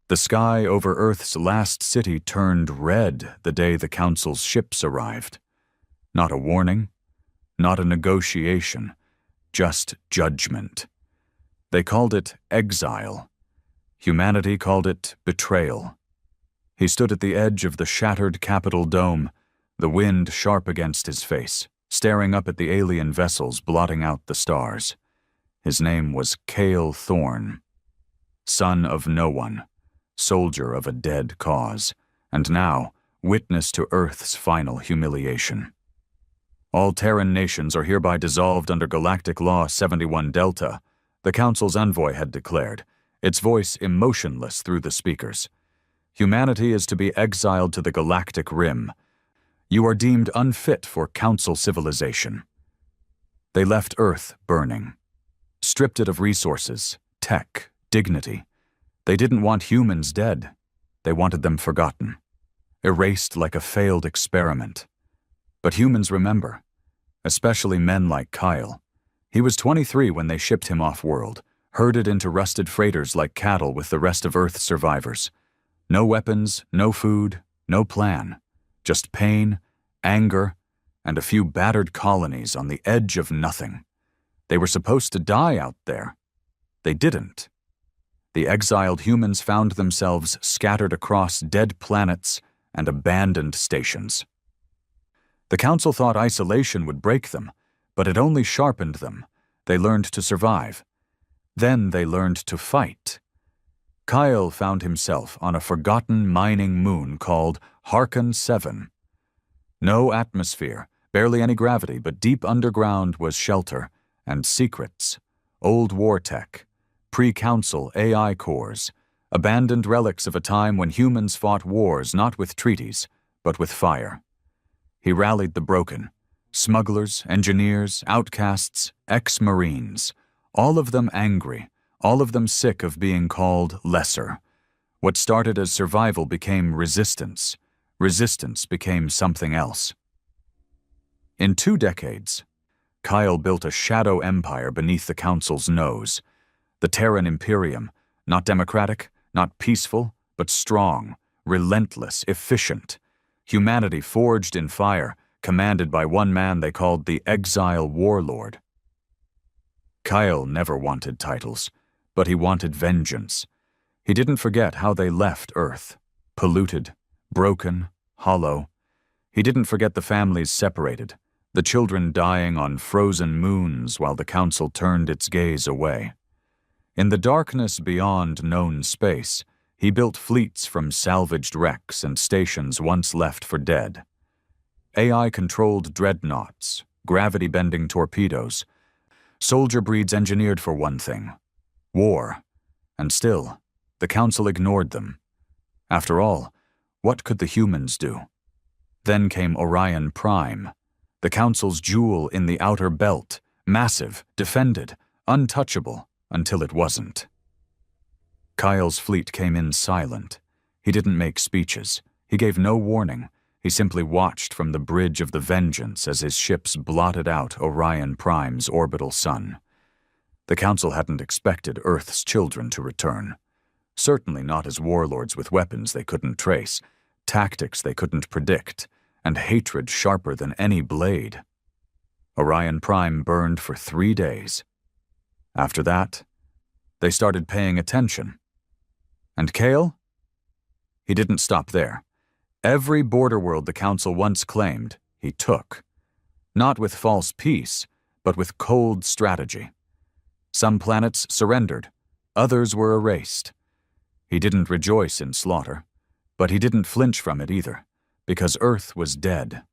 The sky over Earth's last city turned red the day the Council's ships arrived. Not a warning, not a negotiation, just judgment. They called it exile. Humanity called it betrayal. He stood at the edge of the shattered Capitol dome, the wind sharp against his face, staring up at the alien vessels blotting out the stars. His name was Cale Thorne. Son of no one, soldier of a dead cause, and now witness to Earth's final humiliation. All Terran nations are hereby dissolved under Galactic Law 71 Delta, the Council's envoy had declared, its voice emotionless through the speakers. Humanity is to be exiled to the Galactic Rim. You are deemed unfit for Council civilization. They left Earth burning, stripped it of resources, tech, dignity. They didn't want humans dead. They wanted them forgotten, erased like a failed experiment. But humans remember, especially men like Kyle. He was 23 when they shipped him off-world, herded into rusted freighters like cattle with the rest of Earth's survivors. No weapons, no food, no plan. Just pain, anger, and a few battered colonies on the edge of nothing. They were supposed to die out there. They didn't. The exiled humans found themselves scattered across dead planets and abandoned stations. The Council thought isolation would break them, but it only sharpened them. They learned to survive. Then they learned to fight. Kyle found himself on a forgotten mining moon called Harkon 7. No atmosphere, barely any gravity, but deep underground was shelter and secrets, old war tech, pre-Council AI cores, abandoned relics of a time when humans fought wars not with treaties, but with fire. He rallied the broken, smugglers, engineers, outcasts, ex-Marines, all of them angry, all of them sick of being called lesser. What started as survival became resistance. Resistance became something else. In 2 decades, Kyle built a shadow empire beneath the Council's nose. The Terran Imperium, not democratic, not peaceful, but strong, relentless, efficient. Humanity forged in fire, commanded by one man they called the Exile Warlord. Kyle never wanted titles, but he wanted vengeance. He didn't forget how they left Earth, polluted, broken, hollow. He didn't forget the families separated, the children dying on frozen moons while the Council turned its gaze away. In the darkness beyond known space, he built fleets from salvaged wrecks and stations once left for dead. AI-controlled dreadnoughts, gravity-bending torpedoes, soldier breeds engineered for one thing, war. And still, the Council ignored them. After all, what could the humans do? Then came Orion Prime, the Council's jewel in the outer belt, massive, defended, untouchable, until it wasn't. Kyle's fleet came in silent. He didn't make speeches. He gave no warning. He simply watched from the bridge of the Vengeance as his ships blotted out Orion Prime's orbital sun. The Council hadn't expected Earth's children to return. Certainly not as warlords with weapons they couldn't trace, tactics they couldn't predict, and hatred sharper than any blade. Orion Prime burned for 3 days. After that, they started paying attention. And Cale? He didn't stop there. Every border world the Council once claimed, he took. Not with false peace, but with cold strategy. Some planets surrendered, others were erased. He didn't rejoice in slaughter, but he didn't flinch from it either, because Earth was dead.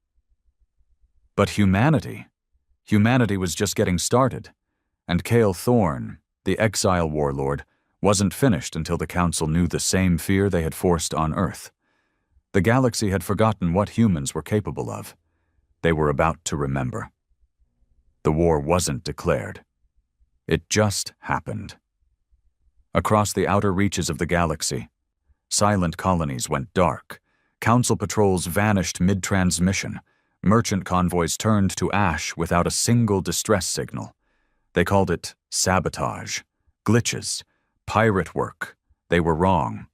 But humanity was just getting started, and Cale Thorne, the Exile Warlord, wasn't finished until the Council knew the same fear they had forced on Earth. The galaxy had forgotten what humans were capable of. They were about to remember. The war wasn't declared. It just happened. Across the outer reaches of the galaxy, silent colonies went dark. Council patrols vanished mid-transmission. Merchant convoys turned to ash without a single distress signal. They called it sabotage, glitches, pirate work. They were wrong.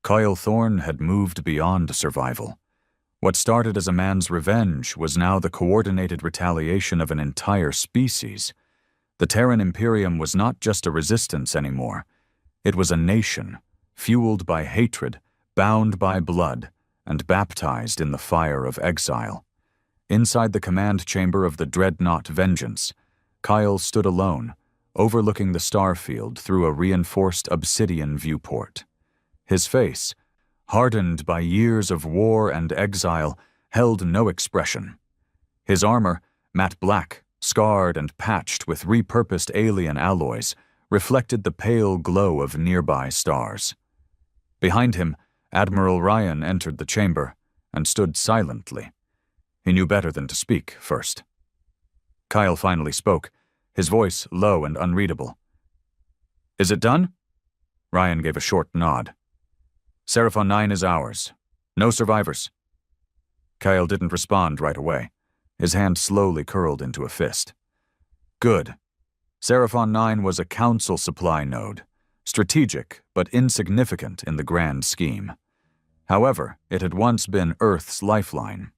Kyle Thorne had moved beyond survival. What started as a man's revenge was now the coordinated retaliation of an entire species. The Terran Imperium was not just a resistance anymore. It was a nation, fueled by hatred, bound by blood, and baptized in the fire of exile. Inside the command chamber of the dreadnought Vengeance, Kyle stood alone, overlooking the starfield through a reinforced obsidian viewport. His face, hardened by years of war and exile, held no expression. His armor, matte black, scarred and patched with repurposed alien alloys, reflected the pale glow of nearby stars. Behind him, Admiral Ryan entered the chamber and stood silently. He knew better than to speak first. Kyle finally spoke, his voice low and unreadable. "Is it done?" Ryan gave a short nod. "Seraphon 9 is ours. No survivors." Kyle didn't respond right away. His hand slowly curled into a fist. "Good. Seraphon 9 was a Council supply node, strategic but insignificant in the grand scheme. However, it had once been Earth's lifeline.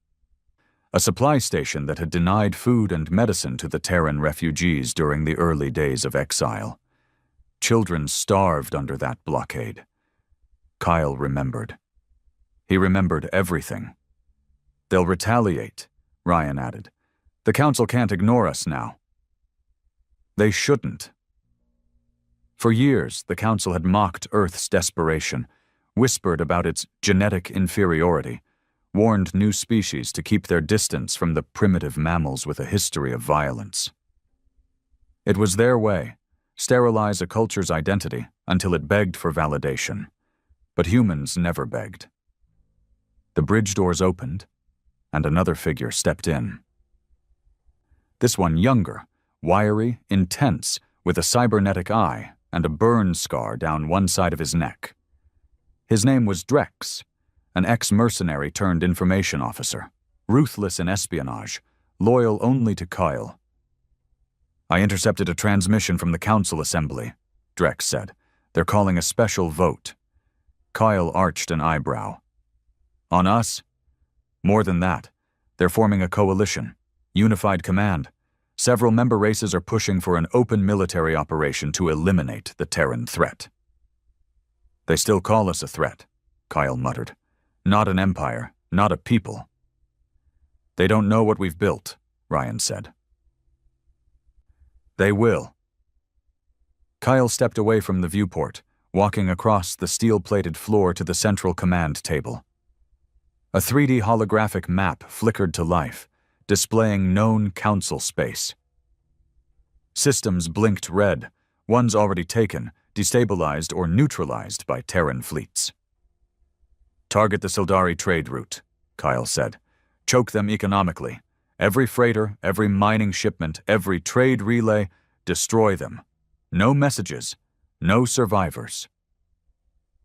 A supply station that had denied food and medicine to the Terran refugees during the early days of exile. Children starved under that blockade. Kyle remembered. He remembered everything. "They'll retaliate," Ryan added. "The Council can't ignore us now." They shouldn't. For years, the Council had mocked Earth's desperation, whispered about its genetic inferiority, warned new species to keep their distance from the primitive mammals with a history of violence. It was their way, sterilize a culture's identity until it begged for validation. But humans never begged. The bridge doors opened, and another figure stepped in. This one younger, wiry, intense, with a cybernetic eye and a burn scar down one side of his neck. His name was Drex, an ex-mercenary turned information officer, ruthless in espionage, loyal only to Kyle. "I intercepted a transmission from the Council Assembly," Drex said. "They're calling a special vote." Kyle arched an eyebrow. "On us?" "More than that. They're forming a coalition, unified command. Several member races are pushing for an open military operation to eliminate the Terran threat." "They still call us a threat," Kyle muttered. "Not an empire, not a people." "They don't know what we've built," Ryan said. "They will." Kyle stepped away from the viewport, walking across the steel-plated floor to the central command table. A 3D holographic map flickered to life, displaying known Council space. Systems blinked red, ones already taken, destabilized or neutralized by Terran fleets. "Target the Sildari trade route," Kyle said. "Choke them economically. Every freighter, every mining shipment, every trade relay, destroy them. No messages, no survivors."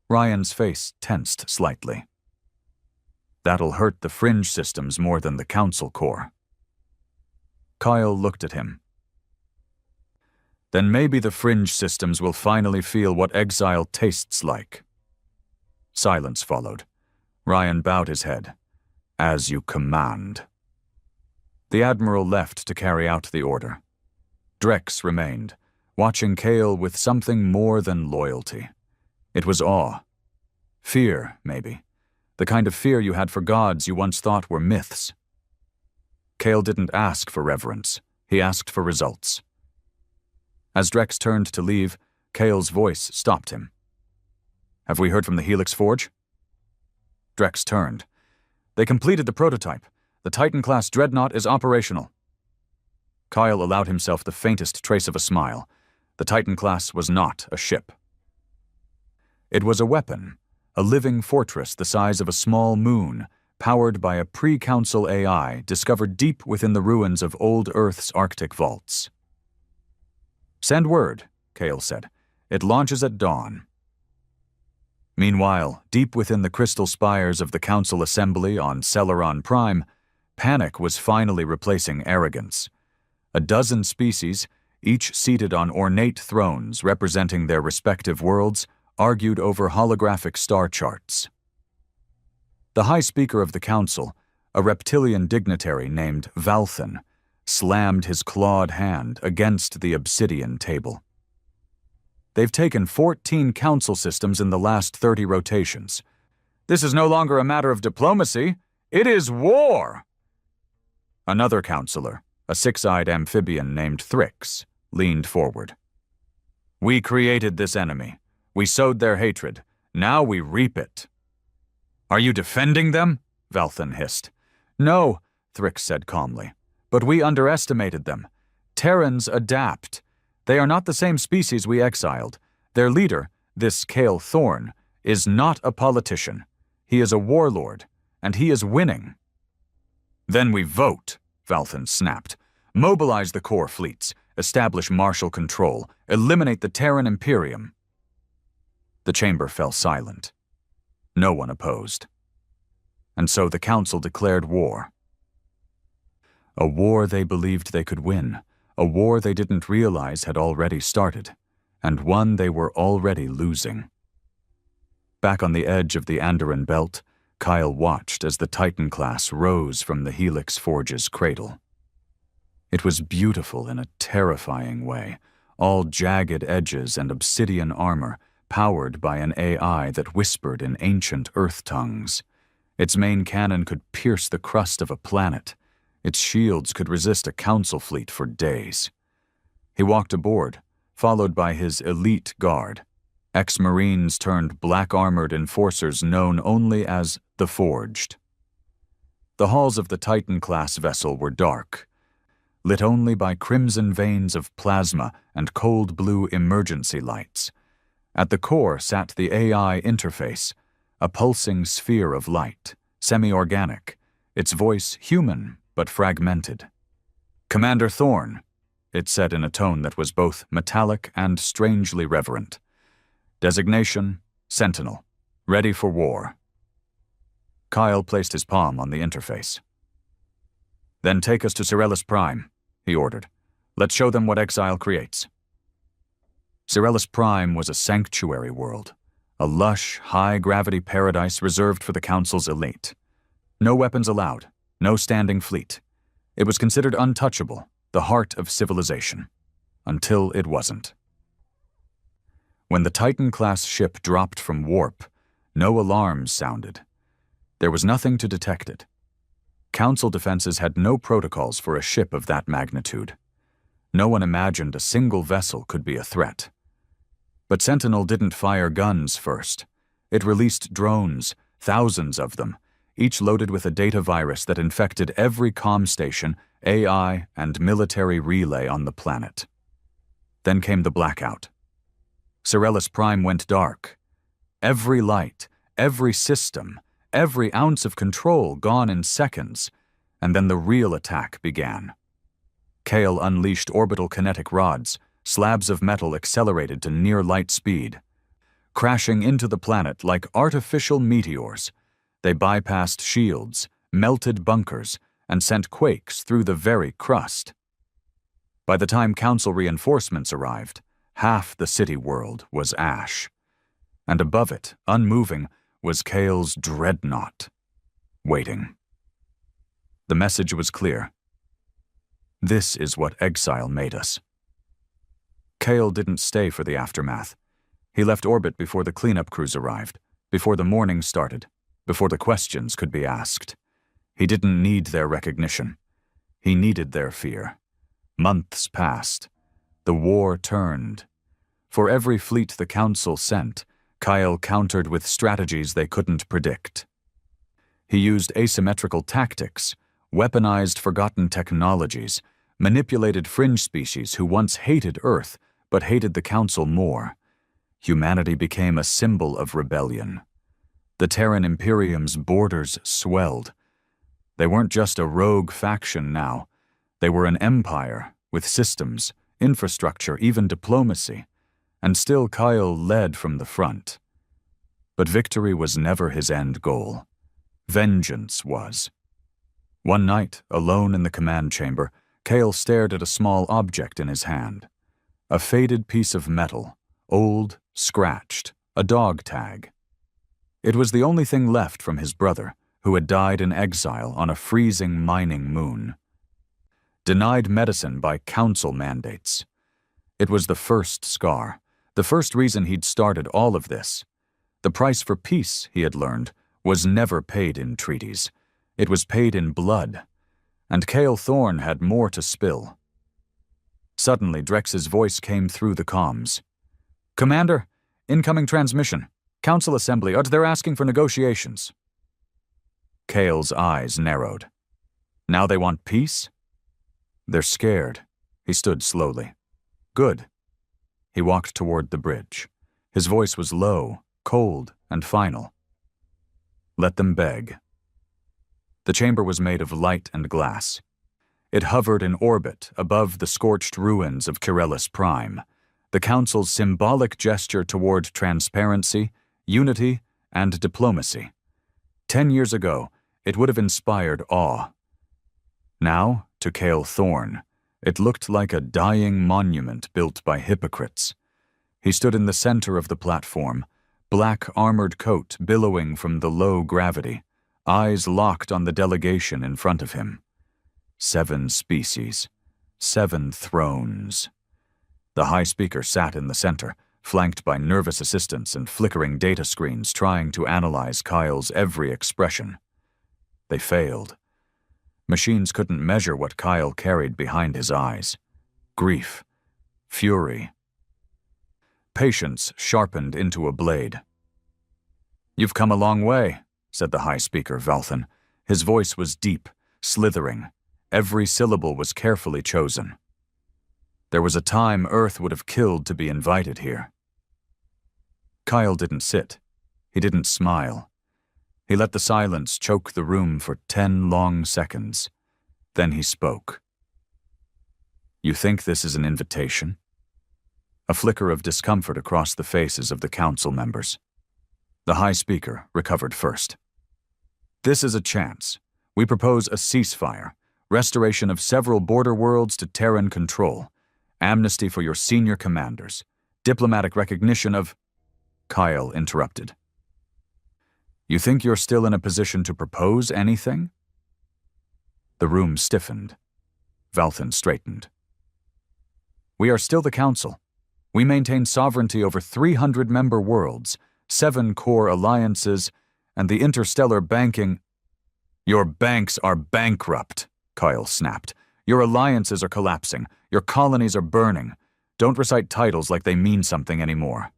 Ryan's face tensed slightly. "That'll hurt the fringe systems more than the Council core." Kyle looked at him. "Then maybe the fringe systems will finally feel what exile tastes like." Silence followed. Ryan bowed his head. "As you command." The Admiral left to carry out the order. Drex remained, watching Kale with something more than loyalty. It was awe. Fear, maybe. The kind of fear you had for gods you once thought were myths. Kale didn't ask for reverence. He asked for results. As Drex turned to leave, Kale's voice stopped him. "Have we heard from the Helix Forge?" Drex turned. "They completed the prototype. The Titan-class dreadnought is operational." Kyle allowed himself the faintest trace of a smile. The Titan-class was not a ship. It was a weapon, a living fortress the size of a small moon, powered by a pre-Council AI discovered deep within the ruins of old Earth's Arctic vaults. "Send word," Kale said. "It launches at dawn." Meanwhile, deep within the crystal spires of the Council Assembly on Celeron Prime, panic was finally replacing arrogance. A dozen species, each seated on ornate thrones representing their respective worlds, argued over holographic star charts. The High Speaker of the Council, a reptilian dignitary named Valthan, slammed his clawed hand against the obsidian table. They've taken 14 council systems in the last 30 rotations. This is no longer a matter of diplomacy. It is war! Another counselor, a six-eyed amphibian named Thrix, leaned forward. We created this enemy. We sowed their hatred. Now we reap it. Are you defending them? Valthan hissed. No, Thrix said calmly. But we underestimated them. Terrans adapt. They are not the same species we exiled. Their leader, this Kale Thorn, is not a politician. He is a warlord, and he is winning. Then we vote, Valthan snapped. Mobilize the core fleets, establish martial control, eliminate the Terran Imperium. The chamber fell silent. No one opposed. And so the council declared war. A war they believed they could win, a war they didn't realize had already started, and one they were already losing. Back on the edge of the Andoran belt, Kyle watched as the Titan class rose from the Helix Forge's cradle. It was beautiful in a terrifying way, all jagged edges and obsidian armor, powered by an AI that whispered in ancient Earth tongues. Its main cannon could pierce the crust of a planet. Its shields could resist a council fleet for days. He walked aboard, followed by his elite guard, ex-Marines turned black-armored enforcers known only as the Forged. The halls of the Titan-class vessel were dark, lit only by crimson veins of plasma and cold blue emergency lights. At the core sat the AI interface, a pulsing sphere of light, semi-organic, its voice human but fragmented. Commander Thorn, it said in a tone that was both metallic and strangely reverent. Designation, Sentinel, ready for war. Kyle placed his palm on the interface. Then take us to Cyrellus Prime, he ordered. Let's show them what exile creates. Cyrellus Prime was a sanctuary world, a lush, high-gravity paradise reserved for the Council's elite. No weapons allowed, no standing fleet. It was considered untouchable, the heart of civilization, until it wasn't. When the Titan-class ship dropped from warp, no alarms sounded. There was nothing to detect it. Council defenses had no protocols for a ship of that magnitude. No one imagined a single vessel could be a threat. But Sentinel didn't fire guns first. It released drones, thousands of them, each loaded with a data virus that infected every comm station, AI, and military relay on the planet. Then came the blackout. Cyrellus Prime went dark. Every light, every system, every ounce of control gone in seconds, and then the real attack began. Kale unleashed orbital kinetic rods, slabs of metal accelerated to near light speed. Crashing into the planet like artificial meteors, they bypassed shields, melted bunkers, and sent quakes through the very crust. By the time Council reinforcements arrived, half the city world was ash. And above it, unmoving, was Kale's dreadnought, waiting. The message was clear. This is what exile made us. Kale didn't stay for the aftermath. He left orbit before the cleanup crews arrived, before the mourning started, before the questions could be asked. He didn't need their recognition. He needed their fear. Months passed. The war turned. For every fleet the Council sent, Kyle countered with strategies they couldn't predict. He used asymmetrical tactics, weaponized forgotten technologies, manipulated fringe species who once hated Earth but hated the Council more. Humanity became a symbol of rebellion. The Terran Imperium's borders swelled. They weren't just a rogue faction now. They were an empire with systems, infrastructure, even diplomacy. And still Kyle led from the front. But victory was never his end goal. Vengeance was. One night, alone in the command chamber, Kale stared at a small object in his hand. A faded piece of metal, old, scratched, a dog tag. It was the only thing left from his brother, who had died in exile on a freezing mining moon. Denied medicine by council mandates. It was the first scar, the first reason he'd started all of this. The price for peace, he had learned, was never paid in treaties. It was paid in blood, and Cale Thorne had more to spill. Suddenly, Drex's voice came through the comms. "Commander, incoming transmission. Council Assembly, they're asking for negotiations." Cale's eyes narrowed. Now they want peace? They're scared. He stood slowly. Good. He walked toward the bridge. His voice was low, cold, and final. Let them beg. The chamber was made of light and glass. It hovered in orbit above the scorched ruins of Kirellis Prime, the Council's symbolic gesture toward transparency, unity, and diplomacy. 10 years ago, it would have inspired awe. Now, to Cale Thorne, it looked like a dying monument built by hypocrites. He stood in the center of the platform, black armored coat billowing from the low gravity, eyes locked on the delegation in front of him. 7 species, 7 thrones. The High Speaker sat in the center, flanked by nervous assistants and flickering data screens trying to analyze Kyle's every expression. They failed. Machines couldn't measure what Kyle carried behind his eyes. Grief. Fury. Patience sharpened into a blade. "You've come a long way," said the High Speaker, Valthan. His voice was deep, slithering. Every syllable was carefully chosen. There was a time Earth would have killed to be invited here. Kyle didn't sit. He didn't smile. He let the silence choke the room for 10 long seconds. Then he spoke. "You think this is an invitation?" A flicker of discomfort across the faces of the council members. The High Speaker recovered first. "This is a chance. We propose a ceasefire, restoration of several border worlds to Terran control, amnesty for your senior commanders, diplomatic recognition of—" Kyle interrupted. "You think you're still in a position to propose anything?" The room stiffened. Valthan straightened. "We are still the Council. We maintain sovereignty over 300 member worlds, 7 core alliances, and the interstellar banking—" "Your banks are bankrupt," Kyle snapped. "Your alliances are collapsing. Your colonies are burning. Don't recite titles like they mean something anymore."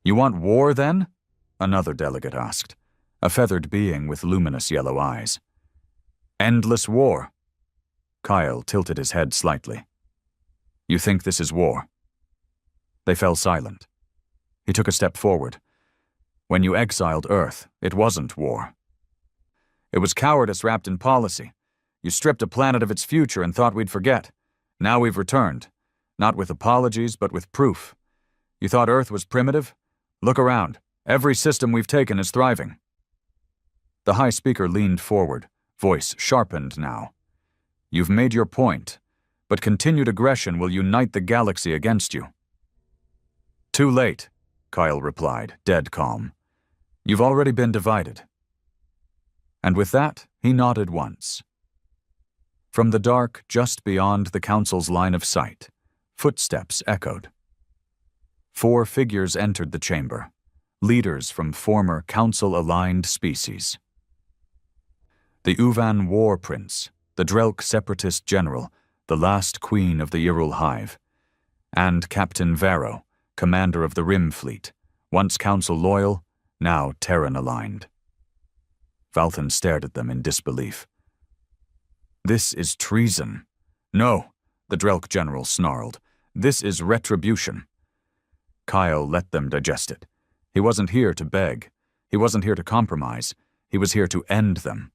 "You want war, then?" another delegate asked, a feathered being with luminous yellow eyes. "Endless war." Kyle tilted his head slightly. "You think this is war?" They fell silent. He took a step forward. "When you exiled Earth, it wasn't war. It was cowardice wrapped in policy. You stripped a planet of its future and thought we'd forget. Now we've returned. Not with apologies, but with proof. You thought Earth was primitive? Look around. Every system we've taken is thriving." The High Speaker leaned forward, voice sharpened now. "You've made your point, but continued aggression will unite the galaxy against you." "Too late," Kyle replied, dead calm. "You've already been divided." And with that, he nodded once. From the dark just beyond the Council's line of sight, footsteps echoed. 4 figures entered the chamber, leaders from former Council-aligned species. The Uvan War Prince, the Drelk Separatist General, the last queen of the Irul Hive, and Captain Varro, commander of the Rim Fleet, once Council loyal, now Terran-aligned. Valthan stared at them in disbelief. "This is treason." "No," the Drelk general snarled. "This is retribution." Kyle let them digest it. He wasn't here to beg. He wasn't here to compromise. He was here to end them.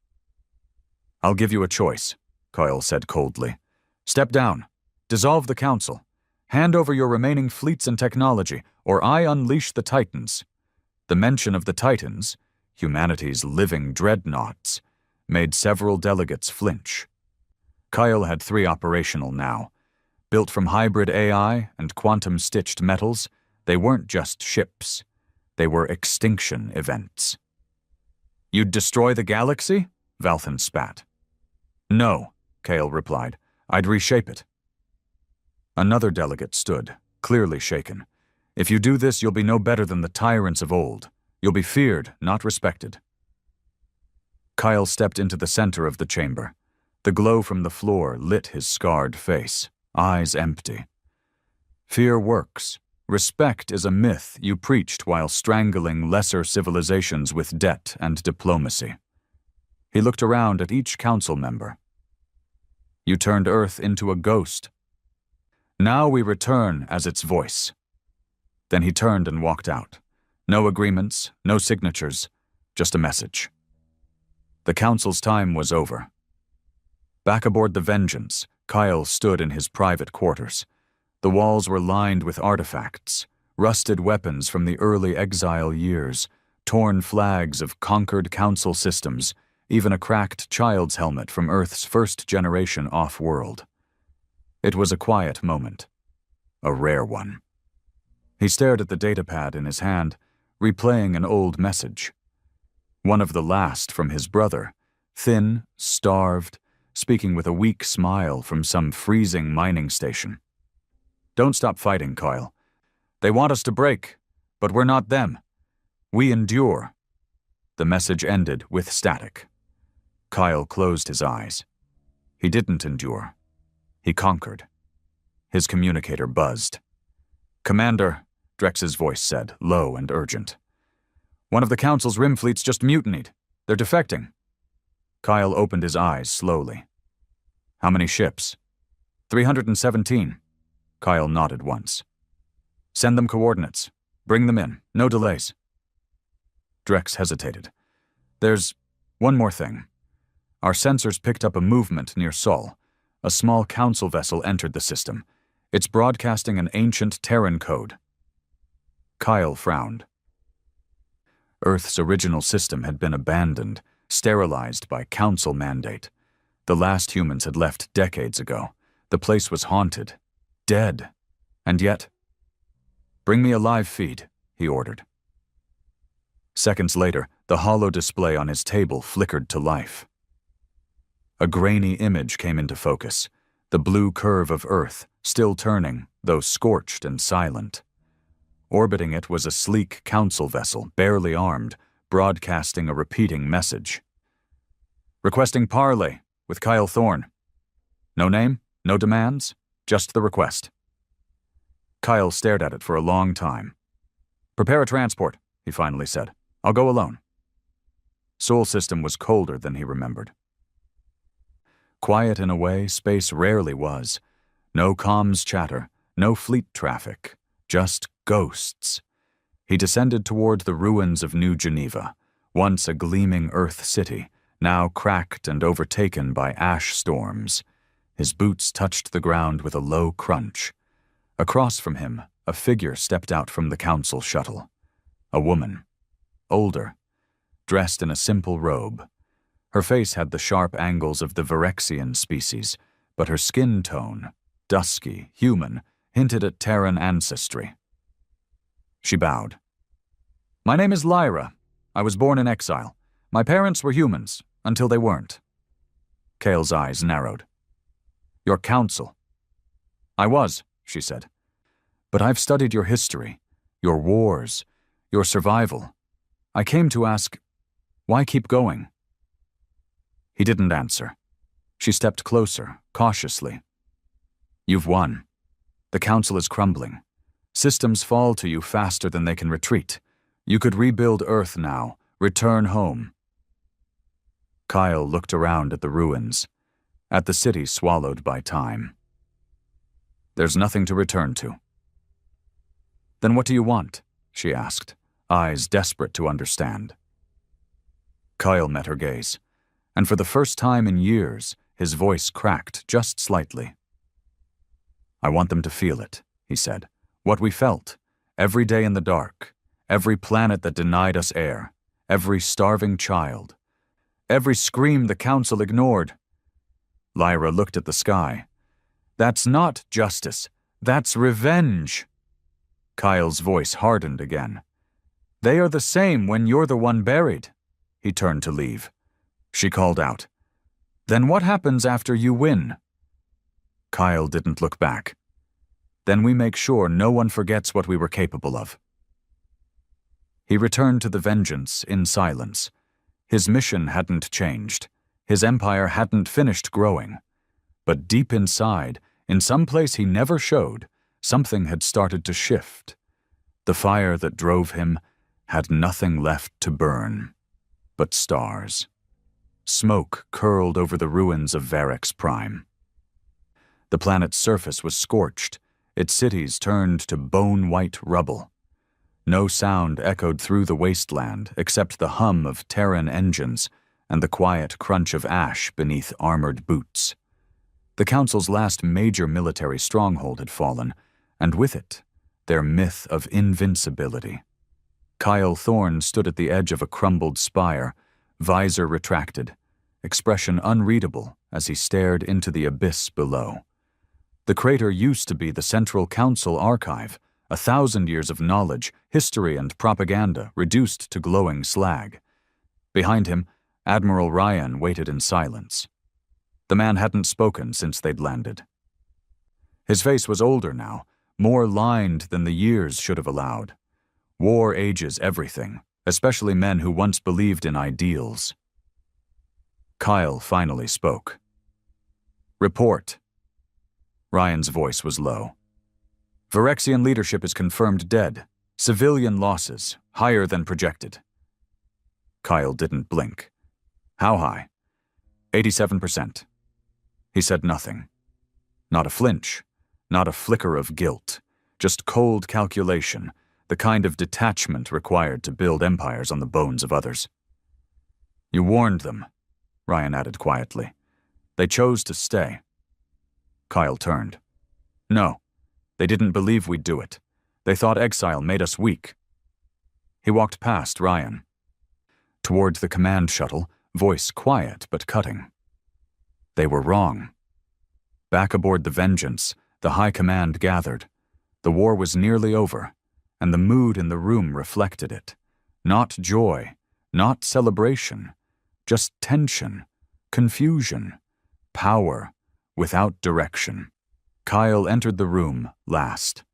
"I'll give you a choice," Kyle said coldly. "Step down. Dissolve the Council. Hand over your remaining fleets and technology, or I unleash the Titans." The mention of the Titans, humanity's living dreadnoughts, made several delegates flinch. Kyle had 3 operational now. Built from hybrid AI and quantum-stitched metals, they weren't just ships. They were extinction events. "You'd destroy the galaxy?" Valthan spat. "No," Kale replied. "I'd reshape it." Another delegate stood, clearly shaken. "If you do this, you'll be no better than the tyrants of old. You'll be feared, not respected." Kyle stepped into the center of the chamber. The glow from the floor lit his scarred face, eyes empty. "Fear works. Respect is a myth you preached while strangling lesser civilizations with debt and diplomacy." He looked around at each council member. "You turned Earth into a ghost. Now we return as its voice." Then he turned and walked out. No agreements, no signatures, just a message. The council's time was over. Back aboard the Vengeance, Kyle stood in his private quarters. The walls were lined with artifacts, rusted weapons from the early Exile years, torn flags of conquered council systems, even a cracked child's helmet from Earth's first generation off-world. It was a quiet moment, a rare one. He stared at the datapad in his hand, replaying an old message. One of the last from his brother, thin, starved, speaking with a weak smile from some freezing mining station. "Don't stop fighting, Kyle. They want us to break, but we're not them. We endure." The message ended with static. Kyle closed his eyes. He didn't endure. He conquered. His communicator buzzed. "Commander," Drex's voice said, low and urgent. "One of the Council's rim fleets just mutinied. They're defecting." Kyle opened his eyes slowly. "How many ships?" 317. Kyle nodded once. "Send them coordinates. Bring them in. No delays." Drex hesitated. "There's one more thing. Our sensors picked up a movement near Sol. A small council vessel entered the system. It's broadcasting an ancient Terran code." Kyle frowned. Earth's original system had been abandoned, sterilized by council mandate. The last humans had left decades ago. The place was haunted. Dead. And yet... "Bring me a live feed," he ordered. Seconds later, the hollow display on his table flickered to life. A grainy image came into focus, the blue curve of Earth, still turning, though scorched and silent. Orbiting it was a sleek council vessel, barely armed, broadcasting a repeating message. "Requesting parley with Kyle Thorne. No name, no demands, just the request." Kyle stared at it for a long time. "Prepare a transport," he finally said. "I'll go alone." Sol system was colder than he remembered. Quiet in a way space rarely was. No comms chatter, no fleet traffic, just ghosts. He descended toward the ruins of New Geneva, once a gleaming Earth city, now cracked and overtaken by ash storms. His boots touched the ground with a low crunch. Across from him, a figure stepped out from the council shuttle. A woman. Older. Dressed in a simple robe. Her face had the sharp angles of the Virexian species, but her skin tone, dusky, human, hinted at Terran ancestry. She bowed. "My name is Lyra. I was born in exile. My parents were humans, until they weren't." Kale's eyes narrowed. "Your council." "I was," she said. "But I've studied your history, your wars, your survival. I came to ask, why keep going?" He didn't answer. She stepped closer, cautiously. "You've won. The council is crumbling. Systems fall to you faster than they can retreat. You could rebuild Earth now, return home." Kyle looked around at the ruins, at the city swallowed by time. "There's nothing to return to." "Then what do you want?" she asked, eyes desperate to understand. Kyle met her gaze, and for the first time in years, his voice cracked just slightly. "I want them to feel it," he said. "What we felt, every day in the dark, every planet that denied us air, every starving child, every scream the council ignored." Lyra looked at the sky. "That's not justice. That's revenge." Kyle's voice hardened again. They are the same when you're the one buried. He turned to leave. She called out, Then what happens after you win? Kyle didn't look back. Then we make sure no one forgets what we were capable of. He returned to the Vengeance in silence. His mission hadn't changed. His empire hadn't finished growing. But deep inside, in some place he never showed, something had started to shift. The fire that drove him had nothing left to burn but stars. Smoke curled over the ruins of Varex's Prime. The planet's surface was scorched, its cities turned to bone-white rubble. No sound echoed through the wasteland except the hum of Terran engines and the quiet crunch of ash beneath armored boots. The Council's last major military stronghold had fallen, and with it, their myth of invincibility. Kyle Thorne stood at the edge of a crumbled spire, visor retracted, expression unreadable as he stared into the abyss below. The crater used to be the Central Council archive, 1,000 years of knowledge, history, and propaganda reduced to glowing slag. Behind him, Admiral Ryan waited in silence. The man hadn't spoken since they'd landed. His face was older now, more lined than the years should have allowed. War ages everything, especially men who once believed in ideals. Kyle finally spoke. Report. Ryan's voice was low. Varexian leadership is confirmed dead. Civilian losses, higher than projected. Kyle didn't blink. How high? 87%. He said nothing. Not a flinch, not a flicker of guilt, just cold calculation, the kind of detachment required to build empires on the bones of others. You warned them, Ryan added quietly. They chose to stay. Kyle turned. No, they didn't believe we'd do it. They thought exile made us weak. He walked past Ryan. Toward the command shuttle, voice quiet but cutting. They were wrong. Back aboard the Vengeance, the High Command gathered. The war was nearly over, and the mood in the room reflected it. Not joy, not celebration, just tension, confusion, power without direction. Kyle entered the room last.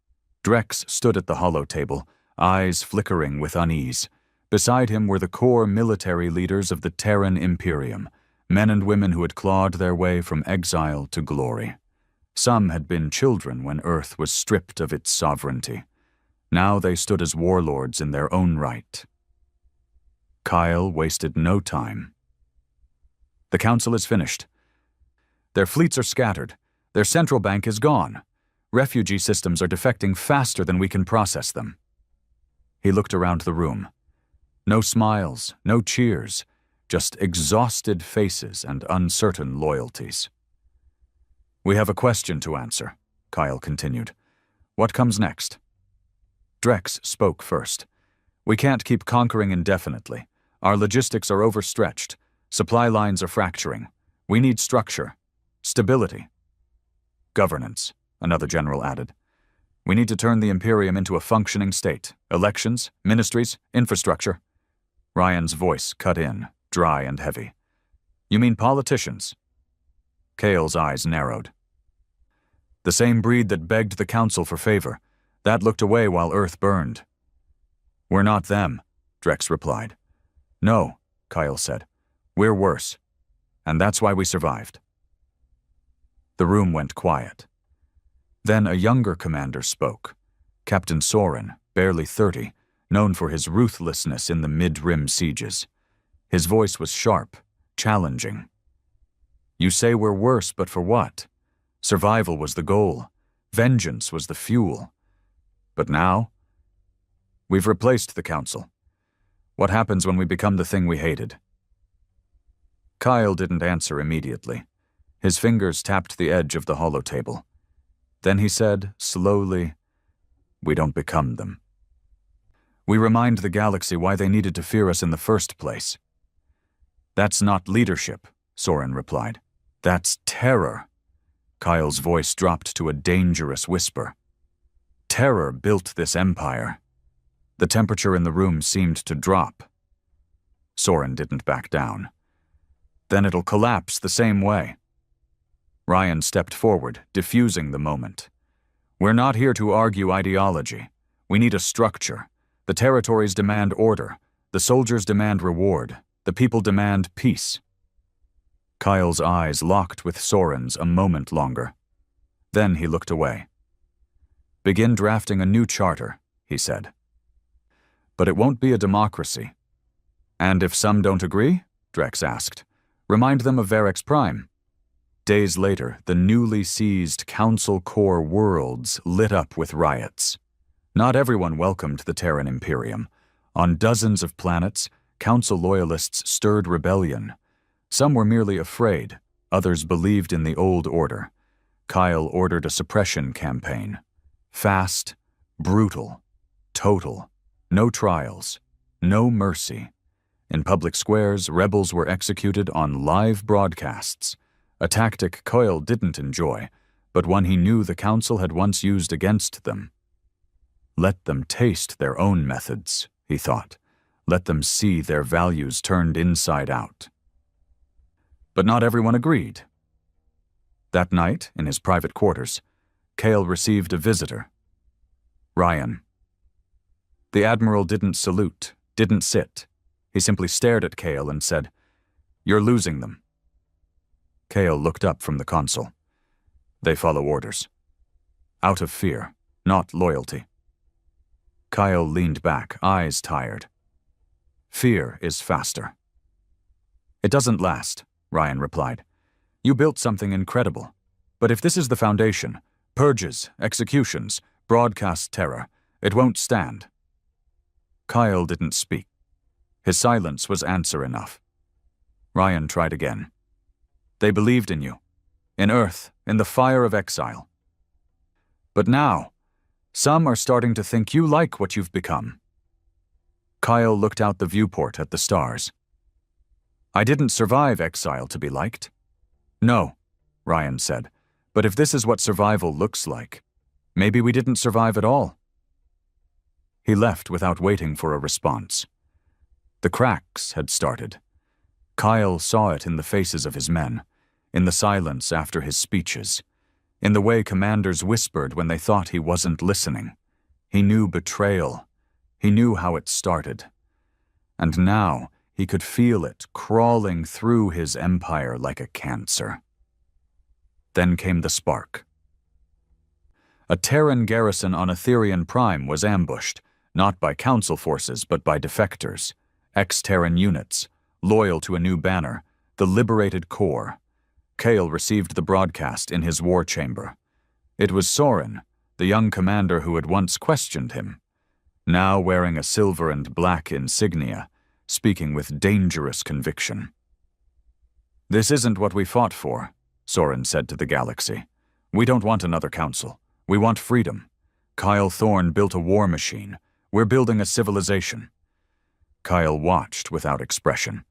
Drex stood at the holotable, eyes flickering with unease. Beside him were the core military leaders of the Terran Imperium, men and women who had clawed their way from exile to glory. Some had been children when Earth was stripped of its sovereignty. Now they stood as warlords in their own right. Kyle wasted no time. The Council is finished. Their fleets are scattered. Their central bank is gone. Refugee systems are defecting faster than we can process them. He looked around the room. No smiles, no cheers, just exhausted faces and uncertain loyalties. We have a question to answer, Kyle continued. What comes next? Drex spoke first. We can't keep conquering indefinitely. Our logistics are overstretched. Supply lines are fracturing. We need structure, stability. Governance, another general added. We need to turn the Imperium into a functioning state. Elections, ministries, infrastructure. Ryan's voice cut in, dry and heavy. You mean politicians? Cale's eyes narrowed. The same breed that begged the Council for favor, that looked away while Earth burned. We're not them, Drex replied. No, Kyle said. We're worse. And that's why we survived. The room went quiet. Then a younger commander spoke. Captain Soren, barely 30, known for his ruthlessness in the mid-rim sieges. His voice was sharp, challenging. You say we're worse, but for what? Survival was the goal. Vengeance was the fuel. But now? We've replaced the Council. What happens when we become the thing we hated? Kyle didn't answer immediately. His fingers tapped the edge of the holotable. Then he said, slowly, we don't become them. We remind the galaxy why they needed to fear us in the first place. That's not leadership, Soren replied. That's terror. Kyle's voice dropped to a dangerous whisper. Terror built this empire. The temperature in the room seemed to drop. Soren didn't back down. Then it'll collapse the same way. Ryan stepped forward, diffusing the moment. We're not here to argue ideology. We need a structure. The territories demand order. The soldiers demand reward. The people demand peace. Kyle's eyes locked with Soren's a moment longer. Then he looked away. Begin drafting a new charter, he said. But it won't be a democracy. And if some don't agree? Drex asked. Remind them of Varex Prime. Days later, the newly seized Council Core worlds lit up with riots. Not everyone welcomed the Terran Imperium. On dozens of planets, Council loyalists stirred rebellion. Some were merely afraid, others believed in the old order. Kyle ordered a suppression campaign. Fast, brutal, total. No trials, no mercy. In public squares, rebels were executed on live broadcasts, a tactic Kyle didn't enjoy, but one he knew the Council had once used against them. Let them taste their own methods, he thought. Let them see their values turned inside out. But not everyone agreed. That night, in his private quarters, Kale received a visitor. Ryan. The Admiral didn't salute, didn't sit. He simply stared at Kale and said, "You're losing them." Kale looked up from the console. They follow orders. Out of fear, not loyalty. Kyle leaned back, eyes tired. Fear is faster. It doesn't last, Ryan replied. You built something incredible. But if this is the foundation, purges, executions, broadcast terror, it won't stand. Kyle didn't speak. His silence was answer enough. Ryan tried again. They believed in you. In Earth, in the fire of exile. But now, some are starting to think you like what you've become. Kyle looked out the viewport at the stars. I didn't survive exile to be liked. No, Ryan said, but if this is what survival looks like, maybe we didn't survive at all. He left without waiting for a response. The cracks had started. Kyle saw it in the faces of his men, in the silence after his speeches, in the way commanders whispered when they thought he wasn't listening. He knew betrayal. He knew how it started. And now he could feel it crawling through his empire like a cancer. Then came the spark. A Terran garrison on Etherian Prime was ambushed, not by Council forces but by defectors, ex-Terran units, loyal to a new banner, the Liberated Corps. Kale received the broadcast in his war chamber. It was Soren, the young commander who had once questioned him, now wearing a silver and black insignia, speaking with dangerous conviction. This isn't what we fought for, Soren said to the galaxy. We don't want another council. We want freedom. Kyle Thorne built a war machine. We're building a civilization. Kyle watched without expression.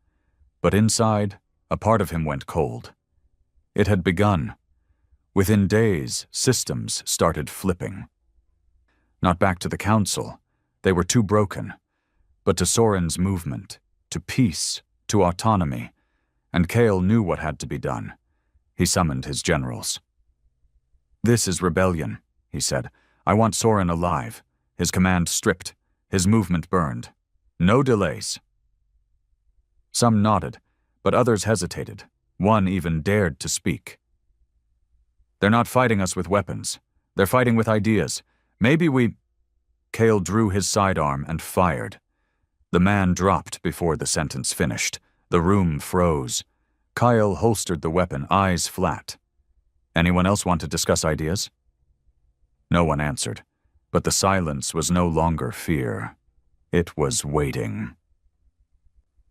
But inside, a part of him went cold. It had begun. Within days, systems started flipping. Not back to the council. They were too broken. But to Soren's movement, to peace, to autonomy. And Kale knew what had to be done. He summoned his generals. This is rebellion, he said. I want Soren alive, his command stripped, his movement burned. No delays. Some nodded, but others hesitated. One even dared to speak. They're not fighting us with weapons. They're fighting with ideas. Maybe we... Kale drew his sidearm and fired. The man dropped before the sentence finished. The room froze. Kyle holstered the weapon, eyes flat. Anyone else want to discuss ideas? No one answered, but the silence was no longer fear. It was waiting.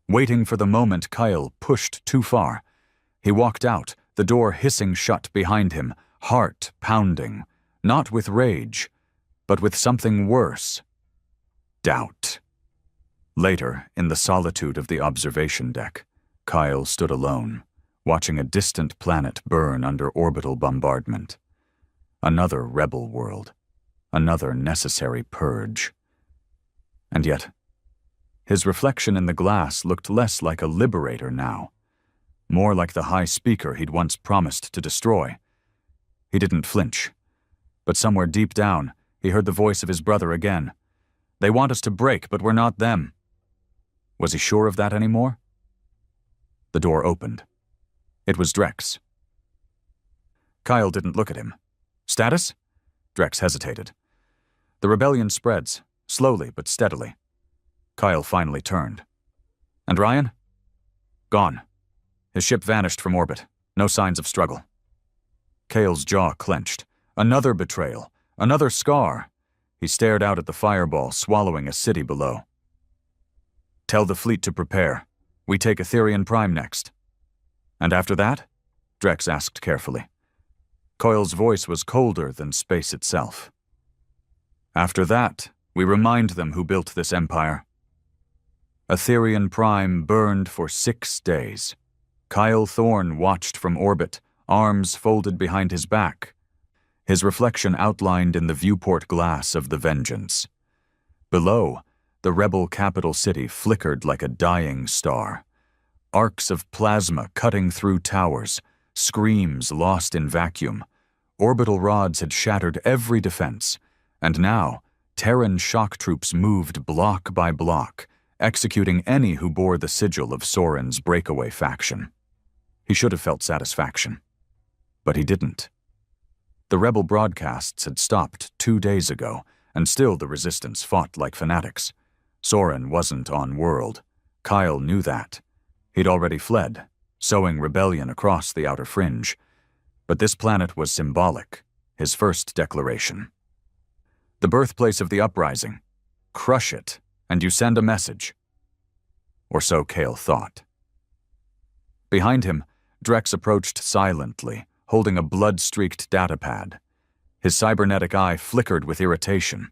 Waiting for the moment Kyle pushed too far. He walked out, the door hissing shut behind him, heart pounding, not with rage, but with something worse. Doubt. Later, in the solitude of the observation deck, Kyle stood alone, watching a distant planet burn under orbital bombardment. Another rebel world. Another necessary purge. And yet, his reflection in the glass looked less like a liberator now, more like the high speaker he'd once promised to destroy. He didn't flinch, but somewhere deep down, he heard the voice of his brother again. They want us to break, but we're not them. Was he sure of that anymore? The door opened. It was Drex. Kyle didn't look at him. Status? Drex hesitated. The rebellion spreads, slowly but steadily. Kyle finally turned. And Ryan? Gone. His ship vanished from orbit. No signs of struggle. Kale's jaw clenched. Another betrayal. Another scar. He stared out at the fireball, swallowing a city below. Tell the fleet to prepare. We take Etherian Prime next. And after that? Drex asked carefully. Coyle's voice was colder than space itself. After that, we remind them who built this empire. Etherian Prime burned for 6 days. Kyle Thorne watched from orbit, arms folded behind his back, his reflection outlined in the viewport glass of the Vengeance. Below, the rebel capital city flickered like a dying star. Arcs of plasma cutting through towers, screams lost in vacuum. Orbital rods had shattered every defense, and now Terran shock troops moved block by block, executing any who bore the sigil of Soren's breakaway faction. He should have felt satisfaction, but he didn't. The rebel broadcasts had stopped 2 days ago, and still the resistance fought like fanatics. Soren wasn't on world. Kyle knew that. He'd already fled, sowing rebellion across the outer fringe. But this planet was symbolic, his first declaration. The birthplace of the uprising. Crush it, and you send a message. Or so Kale thought. Behind him, Drex approached silently, holding a blood-streaked datapad. His cybernetic eye flickered with irritation.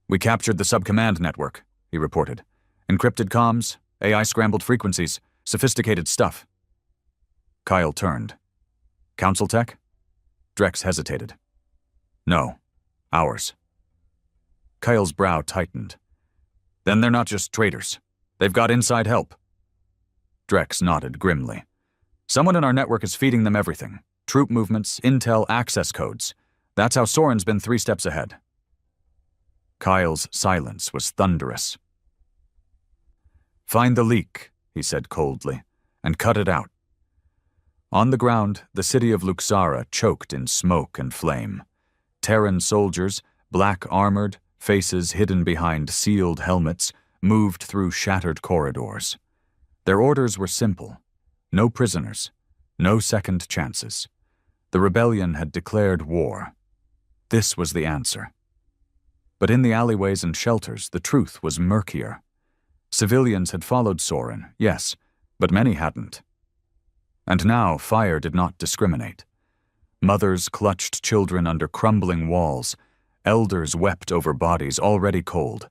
We captured the sub-command network, he reported. Encrypted comms, AI scrambled frequencies, sophisticated stuff. Kyle turned. Council tech? Drex hesitated. No, ours. Kyle's brow tightened. Then they're not just traitors. They've got inside help. Drex nodded grimly. Someone in our network is feeding them everything. Troop movements, intel, access codes. That's how Soren's been 3 steps ahead. Kyle's silence was thunderous. Find the leak, he said coldly, and cut it out. On the ground, the city of Luxara choked in smoke and flame. Terran soldiers, black-armored, faces hidden behind sealed helmets, moved through shattered corridors. Their orders were simple. No prisoners, no second chances. The rebellion had declared war. This was the answer. But in the alleyways and shelters, the truth was murkier. Civilians had followed Soren, yes, but many hadn't. And now fire did not discriminate. Mothers clutched children under crumbling walls. Elders wept over bodies already cold.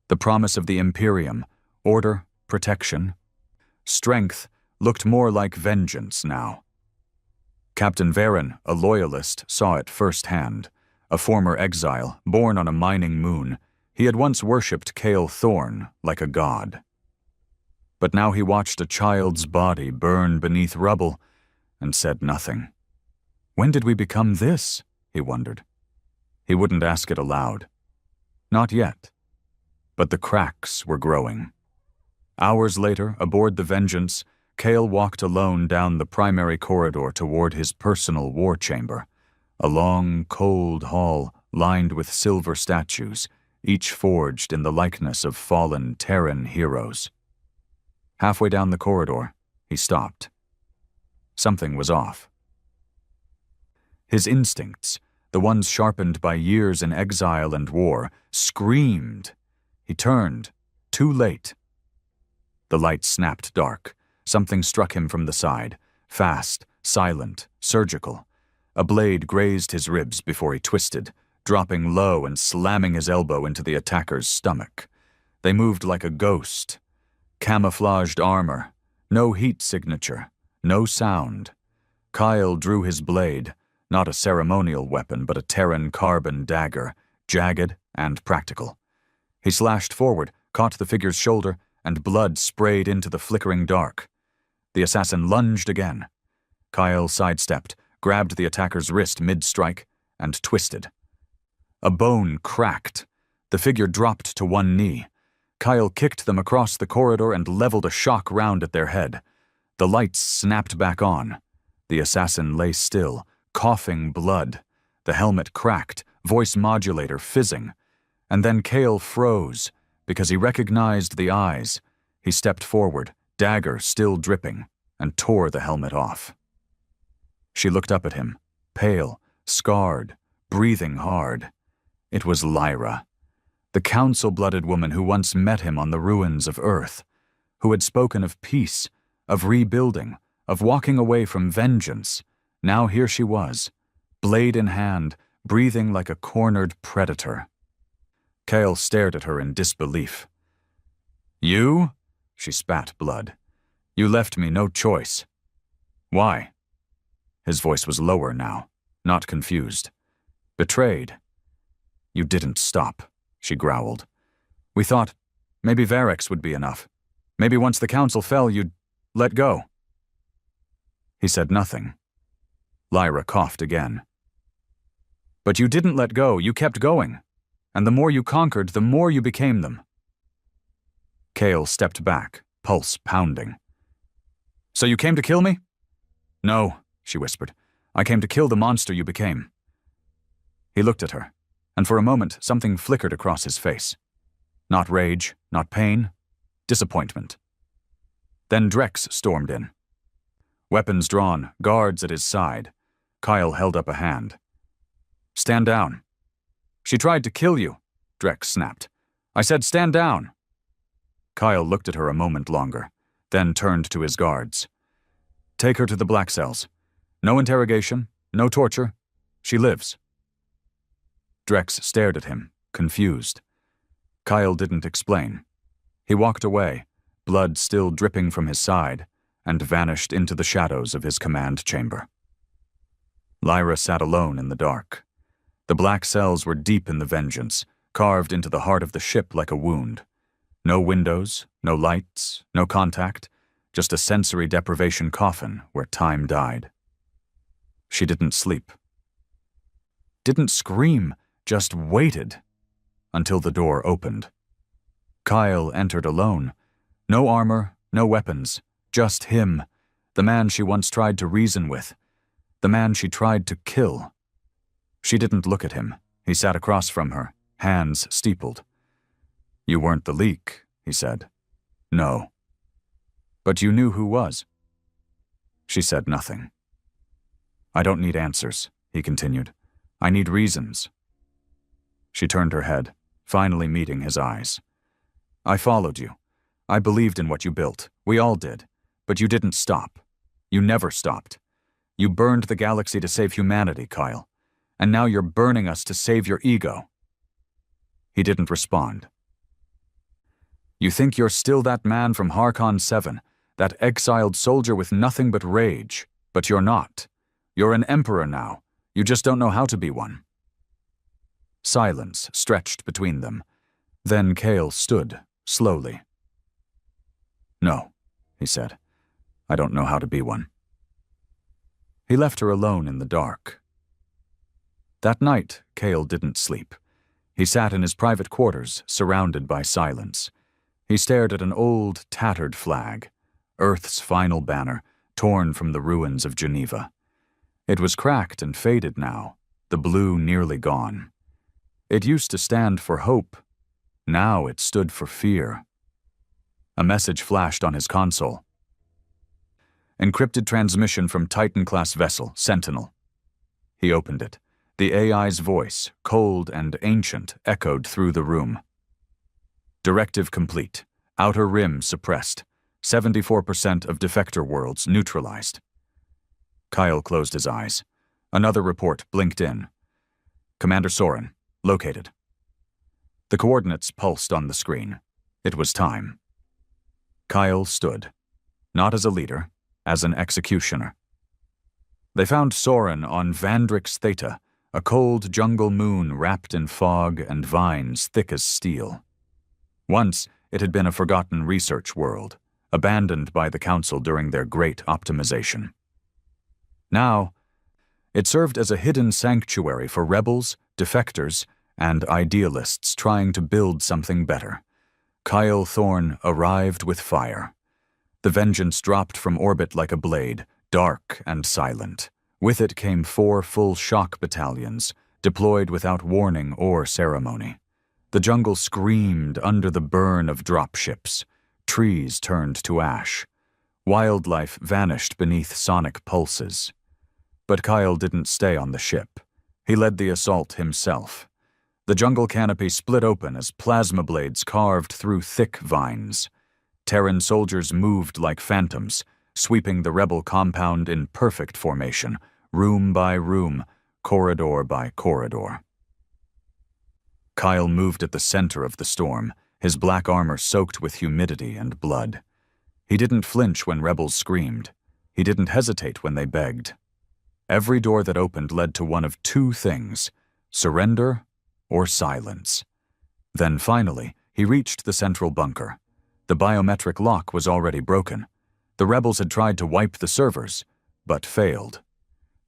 The promise of the Imperium, order, protection, strength, looked more like vengeance now. Captain Varen, a loyalist, saw it firsthand. A former exile, born on a mining moon, he had once worshipped Kale Thorne like a god. But now he watched a child's body burn beneath rubble and said nothing. When did we become this? He wondered. He wouldn't ask it aloud. Not yet. But the cracks were growing. Hours later, aboard the Vengeance, Kale walked alone down the primary corridor toward his personal war chamber, a long, cold hall lined with silver statues, each forged in the likeness of fallen Terran heroes. Halfway down the corridor, he stopped. Something was off. His instincts, the ones sharpened by years in exile and war, screamed. He turned, too late. The light snapped dark. Something struck him from the side, fast, silent, surgical. A blade grazed his ribs before he twisted, dropping low and slamming his elbow into the attacker's stomach. They moved like a ghost. Camouflaged armor, no heat signature, no sound. Kyle drew his blade, not a ceremonial weapon but a Terran carbon dagger, jagged and practical. He slashed forward, caught the figure's shoulder, and blood sprayed into the flickering dark. The assassin lunged again. Kyle sidestepped, grabbed the attacker's wrist mid-strike, and twisted. A bone cracked. The figure dropped to one knee. Kyle kicked them across the corridor and leveled a shock round at their head. The lights snapped back on. The assassin lay still, coughing blood. The helmet cracked, voice modulator fizzing. And then Kale froze, because he recognized the eyes. He stepped forward, dagger still dripping, and tore the helmet off. She looked up at him, pale, scarred, breathing hard. It was Lyra, the council-blooded woman who once met him on the ruins of Earth, who had spoken of peace, of rebuilding, of walking away from vengeance. Now here she was, blade in hand, breathing like a cornered predator. Kale stared at her in disbelief. "You?" She spat blood. "You left me no choice." "Why?" His voice was lower now, not confused. "Betrayed." "You didn't stop," she growled. "We thought maybe Varex would be enough. Maybe once the council fell, you'd let go." He said nothing. Lyra coughed again. "But you didn't let go, you kept going. And the more you conquered, the more you became them." Kale stepped back, pulse pounding. "So you came to kill me?" "No," she whispered. "I came to kill the monster you became." He looked at her, and for a moment something flickered across his face. Not rage, not pain, disappointment. Then Drex stormed in. Weapons drawn, guards at his side. Kyle held up a hand. "Stand down." "She tried to kill you," Drex snapped. "I said stand down." Kyle looked at her a moment longer, then turned to his guards. "Take her to the black cells. No interrogation, no torture. She lives." Drex stared at him, confused. Kyle didn't explain. He walked away, blood still dripping from his side, and vanished into the shadows of his command chamber. Lyra sat alone in the dark. The black cells were deep in the vengeance, carved into the heart of the ship like a wound. No windows, no lights, no contact, just a sensory deprivation coffin where time died. She didn't sleep. Didn't scream, just waited until the door opened. Kyle entered alone. No armor, no weapons, just him, the man she once tried to reason with, the man she tried to kill. She didn't look at him. He sat across from her, hands steepled. "You weren't the leak," he said. "No." "But you knew who was." She said nothing. "I don't need answers," he continued. "I need reasons." She turned her head, finally meeting his eyes. "I followed you. I believed in what you built. We all did. But you didn't stop. You never stopped. You burned the galaxy to save humanity, Kyle. And now you're burning us to save your ego." He didn't respond. "You think you're still that man from Harkon 7, that exiled soldier with nothing but rage, but you're not. You're an emperor now. You just don't know how to be one." Silence stretched between them. Then Kale stood, slowly. "No," he said. "I don't know how to be one." He left her alone in the dark. That night, Kale didn't sleep. He sat in his private quarters, surrounded by silence. He stared at an old, tattered flag, Earth's final banner, torn from the ruins of Geneva. It was cracked and faded now, the blue nearly gone. It used to stand for hope. Now it stood for fear. A message flashed on his console. "Encrypted transmission from Titan-class vessel, Sentinel." He opened it. The AI's voice, cold and ancient, echoed through the room. "Directive complete. Outer rim suppressed. 74% of defector worlds neutralized." Kyle closed his eyes. Another report blinked in. "Commander Soren, located." The coordinates pulsed on the screen. It was time. Kyle stood, not as a leader, as an executioner. They found Soren on Vandrix Theta, a cold jungle moon wrapped in fog and vines thick as steel. Once, it had been a forgotten research world, abandoned by the Council during their great optimization. Now, it served as a hidden sanctuary for rebels, defectors, and idealists trying to build something better. Kyle Thorne arrived with fire. The Vengeance dropped from orbit like a blade, dark and silent. With it came 4 full shock battalions, deployed without warning or ceremony. The jungle screamed under the burn of dropships. Trees turned to ash. Wildlife vanished beneath sonic pulses. But Kyle didn't stay on the ship. He led the assault himself. The jungle canopy split open as plasma blades carved through thick vines. Terran soldiers moved like phantoms, sweeping the rebel compound in perfect formation, room by room, corridor by corridor. Kyle moved at the center of the storm, his black armor soaked with humidity and blood. He didn't flinch when rebels screamed. He didn't hesitate when they begged. Every door that opened led to one of 2 things: surrender or silence. Then finally, he reached the central bunker. The biometric lock was already broken. The rebels had tried to wipe the servers, but failed.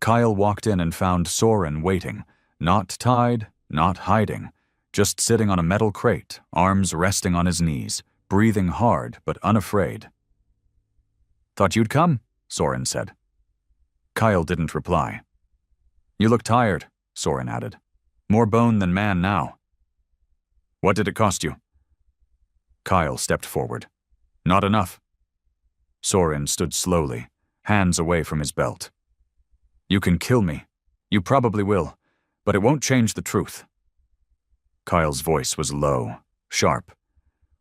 Kyle walked in and found Soren waiting, not tied, not hiding, just sitting on a metal crate, arms resting on his knees, breathing hard but unafraid. "Thought you'd come," Soren said. Kyle didn't reply. "You look tired," Soren added. "More bone than man now." "What did it cost you?" Kyle stepped forward. "Not enough." Soren stood slowly, hands away from his belt. "You can kill me. You probably will, but it won't change the truth." Kyle's voice was low, sharp.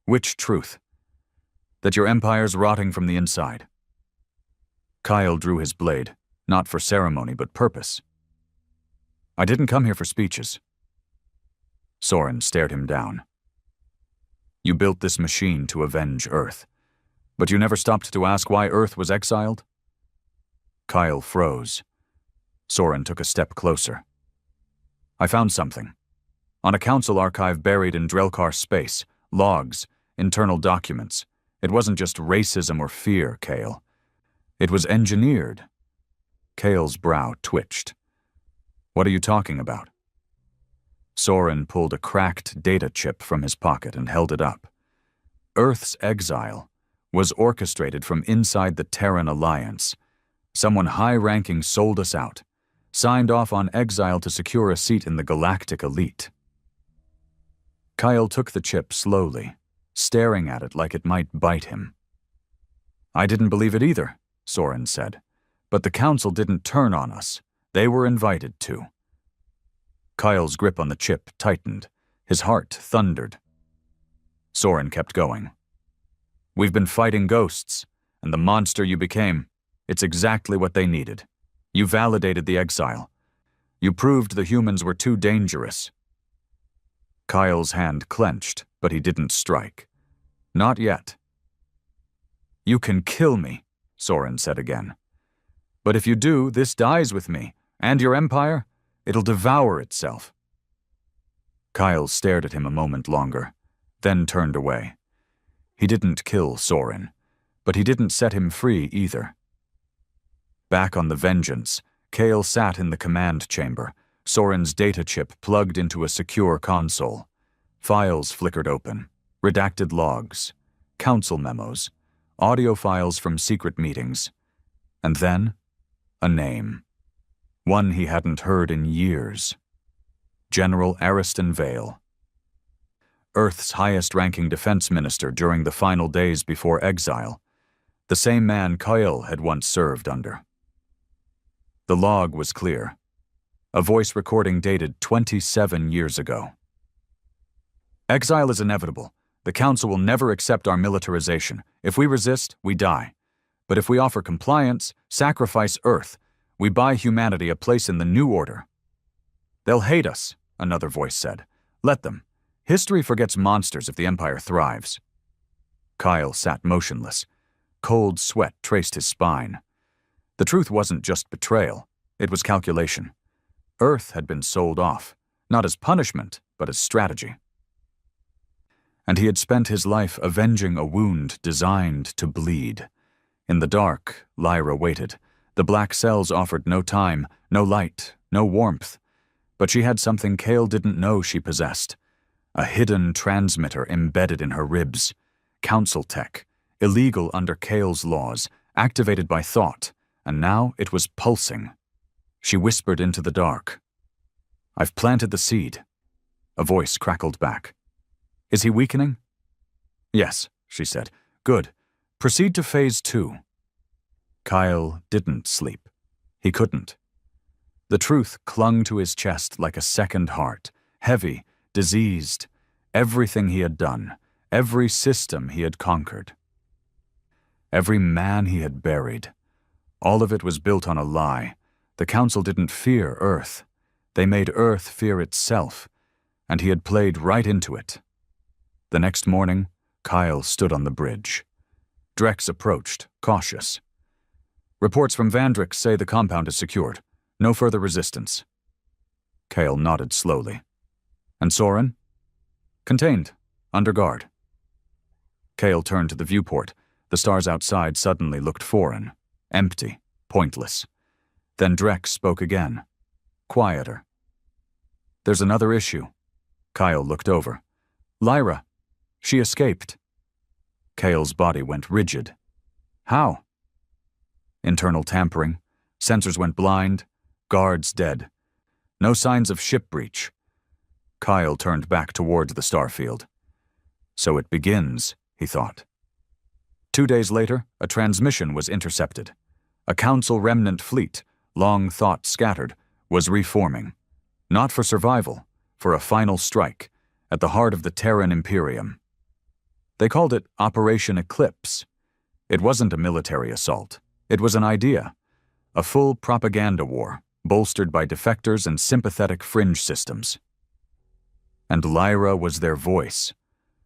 "Which truth?" "That your empire's rotting from the inside." Kyle drew his blade, not for ceremony but purpose. "I didn't come here for speeches." Soren stared him down. "You built this machine to avenge Earth, but you never stopped to ask why Earth was exiled?" Kyle froze. Soren took a step closer. "I found something. On a council archive buried in Drelkar space, logs, internal documents. It wasn't just racism or fear, Kale. It was engineered." Kale's brow twitched. "What are you talking about?" Soren pulled a cracked data chip from his pocket and held it up. Earth's exile was orchestrated from inside the Terran Alliance. Someone high-ranking sold us out, signed off on exile to secure a seat in the Galactic elite. Kyle took the chip slowly, staring at it like it might bite him. "I didn't believe it either," Soren said. "But the Council didn't turn on us. They were invited to." Kyle's grip on the chip tightened. His heart thundered. Soren kept going. "We've been fighting ghosts, and the monster you became, it's exactly what they needed. You validated the exile. You proved the humans were too dangerous." Kyle's hand clenched, but he didn't strike. "Not yet." "You can kill me," Soren said again. "But if you do, this dies with me, and your empire, it'll devour itself." Kyle stared at him a moment longer, then turned away. He didn't kill Soren, but he didn't set him free either. Back on the Vengeance, Kale sat in the command chamber, Soren's data chip plugged into a secure console. Files flickered open, redacted logs, council memos, audio files from secret meetings, and then a name. One he hadn't heard in years. General Ariston Vale. Earth's highest-ranking defense minister during the final days before exile, the same man Kyle had once served under. The log was clear. A voice recording dated 27 years ago. "Exile is inevitable. The Council will never accept our militarization. If we resist, we die. But if we offer compliance, sacrifice Earth, we buy humanity a place in the new order." "They'll hate us," another voice said. "Let them. History forgets monsters if the Empire thrives." Kyle sat motionless. Cold sweat traced his spine. The truth wasn't just betrayal. It was calculation. Earth had been sold off, not as punishment, but as strategy. and he had spent his life avenging a wound designed to bleed. In the dark, Lyra waited. The black cells offered no time, no light, no warmth. But she had something Cale didn't know she possessed. A hidden transmitter embedded in her ribs. Council tech, illegal under Cale's laws, activated by thought, and now it was pulsing. She whispered into the dark. "I've planted the seed." A voice crackled back. "Is he weakening?" "Yes," she said. "Good. Proceed to phase 2. Kyle didn't sleep. He couldn't. The truth clung to his chest like a second heart, heavy, diseased, everything he had done, every system he had conquered. Every man he had buried. All of it was built on a lie. The Council didn't fear Earth. They made Earth fear itself, and he had played right into it. The next morning, Kyle stood on the bridge. Drex approached, cautious. "Reports from Vandrix say the compound is secured. No further resistance." Kale nodded slowly. "And Soren?" "Contained. Under guard." Kale turned to the viewport. The stars outside suddenly looked foreign, empty, pointless. Then Drex spoke again, quieter. "There's another issue." Kyle looked over. "Lyra. She escaped." Kale's body went rigid. "How?" "Internal tampering. Sensors went blind. Guards dead. No signs of ship breach." Kyle turned back toward the starfield. "So it begins," he thought. 2 days later, a transmission was intercepted. A Council remnant fleet, long thought scattered, was reforming. Not for survival, for a final strike, at the heart of the Terran Imperium. They called it Operation Eclipse. It wasn't a military assault. It was an idea. A full propaganda war, bolstered by defectors and sympathetic fringe systems. And Lyra was their voice.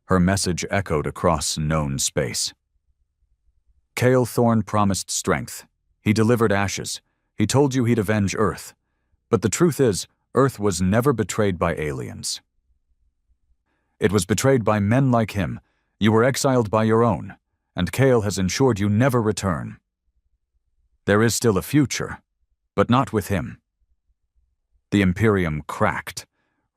Her message echoed across known space. Cale Thorne promised strength. He delivered ashes. He told you he'd avenge Earth. But the truth is, Earth was never betrayed by aliens. It was betrayed by men like him. You were exiled by your own, and Cale has ensured you never return. There is still a future, but not with him. The Imperium cracked.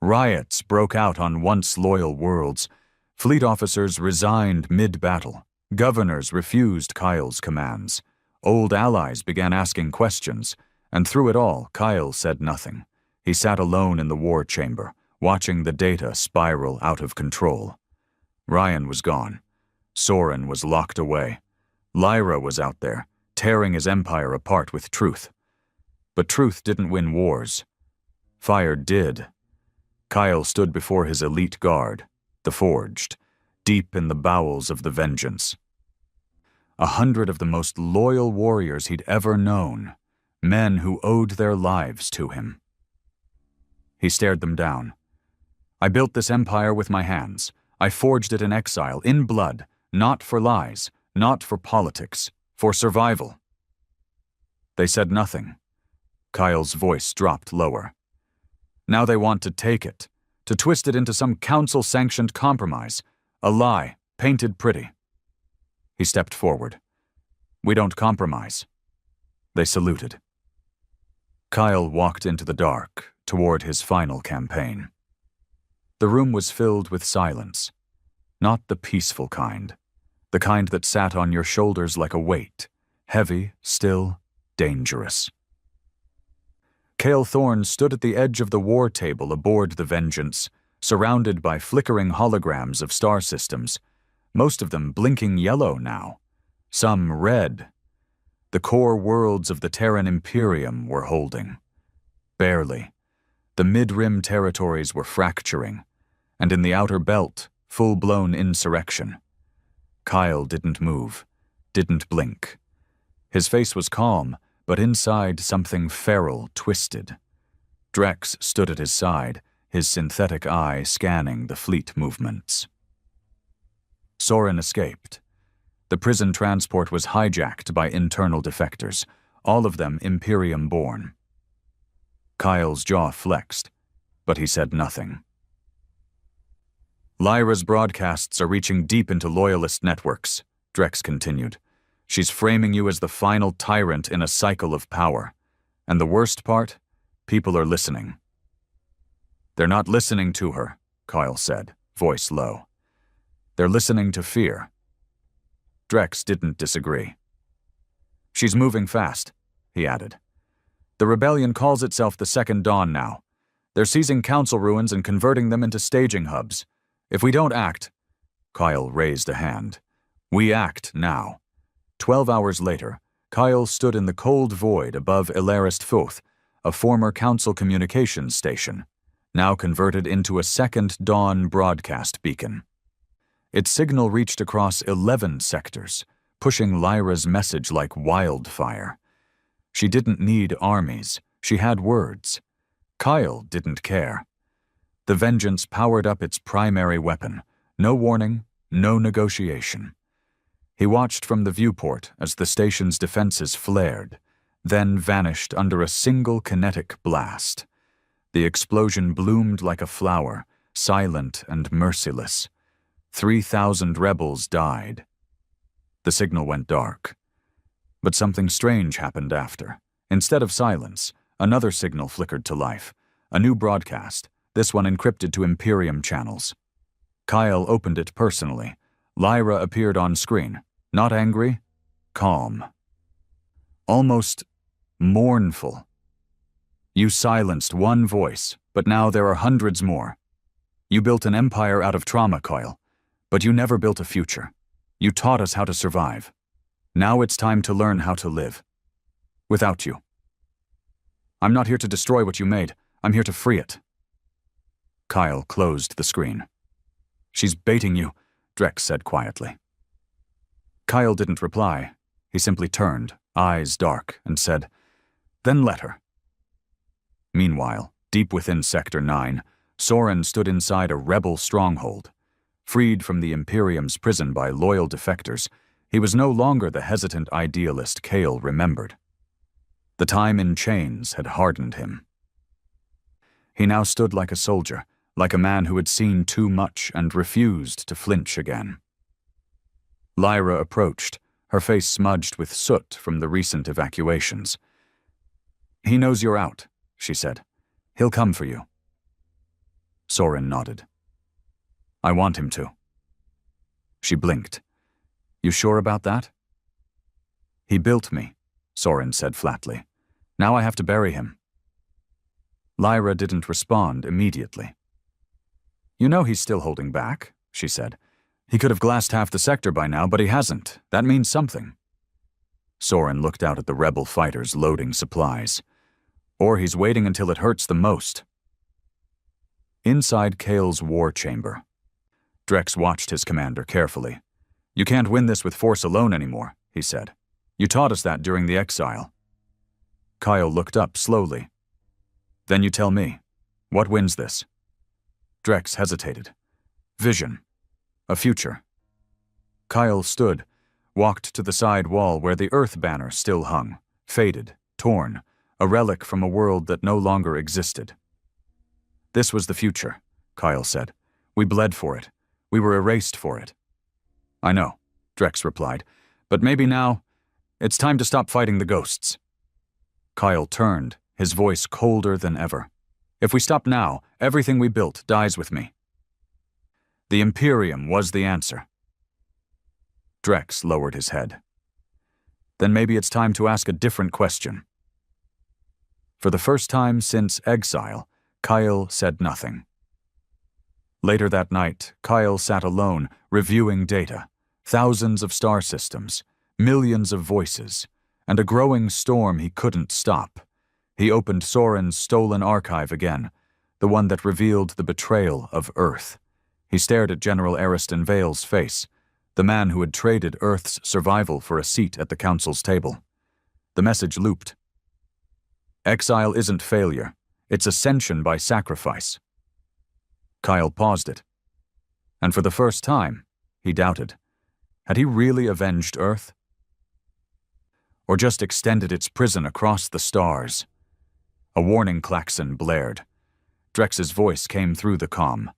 Riots broke out on once loyal worlds. Fleet officers resigned mid-battle. Governors refused Kyle's commands. Old allies began asking questions, and through it all, Kyle said nothing. He sat alone in the war chamber, watching the data spiral out of control. Ryan was gone. Soren was locked away. Lyra was out there, tearing his empire apart with truth. But truth didn't win wars. Fire did. Kyle stood before his elite guard, the Forged, deep in the bowels of the Vengeance. 100 of the most loyal warriors he'd ever known, men who owed their lives to him. He stared them down. "I built this empire with my hands. I forged it in exile, in blood, not for lies, not for politics, for survival." They said nothing. Kyle's voice dropped lower. "Now they want to take it, to twist it into some council-sanctioned compromise, a lie, painted pretty." He stepped forward. "We don't compromise." They saluted. Kyle walked into the dark, toward his final campaign. The room was filled with silence, not the peaceful kind, the kind that sat on your shoulders like a weight, heavy, still, dangerous. Cale Thorne stood at the edge of the war table aboard the Vengeance, surrounded by flickering holograms of star systems, most of them blinking yellow now, some red. The core worlds of the Terran Imperium were holding. Barely. The mid-rim territories were fracturing, and in the outer belt, full-blown insurrection. Kyle didn't move, didn't blink. His face was calm, but inside something feral twisted. Drex stood at his side, his synthetic eye scanning the fleet movements. Soren escaped. The prison transport was hijacked by internal defectors, all of them Imperium-born. Kyle's jaw flexed, but he said nothing. Lyra's broadcasts are reaching deep into loyalist networks, Drex continued. She's framing you as the final tyrant in a cycle of power. And the worst part? People are listening. They're not listening to her, Kyle said, voice low. They're listening to fear. Drex didn't disagree. She's moving fast, he added. The rebellion calls itself the Second Dawn now. They're seizing council ruins and converting them into staging hubs. If we don't act, Kyle raised a hand. We act now. 12 hours later, Kyle stood in the cold void above Ilarist Foth, a former council communications station, now converted into a Second Dawn broadcast beacon. Its signal reached across 11 sectors, pushing Lyra's message like wildfire. She didn't need armies, she had words. Kyle didn't care. The Vengeance powered up its primary weapon, no warning, no negotiation. He watched from the viewport as the station's defenses flared, then vanished under a single kinetic blast. The explosion bloomed like a flower, silent and merciless. 3,000 rebels died. The signal went dark. But something strange happened after. Instead of silence, another signal flickered to life, a new broadcast, this one encrypted to Imperium channels. Kyle opened it personally. Lyra appeared on screen, not angry, calm. Almost mournful. You silenced one voice, but now there are hundreds more. You built an empire out of trauma, Kyle, but you never built a future. You taught us how to survive. Now it's time to learn how to live. Without you. I'm not here to destroy what you made. I'm here to free it. Kyle closed the screen. She's baiting you, Drex said quietly. Kyle didn't reply. He simply turned, eyes dark, and said, Then let her. Meanwhile, deep within Sector 9, Soren stood inside a rebel stronghold. Freed from the Imperium's prison by loyal defectors, he was no longer the hesitant idealist Kale remembered. The time in chains had hardened him. He now stood like a soldier, like a man who had seen too much and refused to flinch again. Lyra approached, her face smudged with soot from the recent evacuations. He knows you're out, she said. He'll come for you. Soren nodded. I want him to. She blinked. You sure about that? He built me, Soren said flatly. Now I have to bury him. Lyra didn't respond immediately. You know he's still holding back, she said. He could have glassed half the sector by now, but he hasn't. That means something. Soren looked out at the rebel fighters loading supplies. Or he's waiting until it hurts the most. Inside Kale's war chamber, Drex watched his commander carefully. You can't win this with force alone anymore, he said. You taught us that during the exile. Kyle looked up slowly. Then you tell me, what wins this? Drex hesitated. Vision. A future. Kyle stood, walked to the side wall where the Earth banner still hung, faded, torn, a relic from a world that no longer existed. This was the future, Kyle said. We bled for it. We were erased for it. I know, Drex replied, but maybe now, it's time to stop fighting the ghosts. Kyle turned, his voice colder than ever. If we stop now, everything we built dies with me. The Imperium was the answer. Drex lowered his head. Then maybe it's time to ask a different question. For the first time since exile, Kyle said nothing. Later that night, Kyle sat alone, reviewing data, thousands of star systems, millions of voices, and a growing storm he couldn't stop. He opened Soren's stolen archive again, the one that revealed the betrayal of Earth. He stared at General Ariston Vale's face, the man who had traded Earth's survival for a seat at the Council's table. The message looped. Exile isn't failure, it's ascension by sacrifice. Kyle paused it. And for the first time, he doubted. Had he really avenged Earth? Or just extended its prison across the stars? A warning klaxon blared. Drex's voice came through the comm.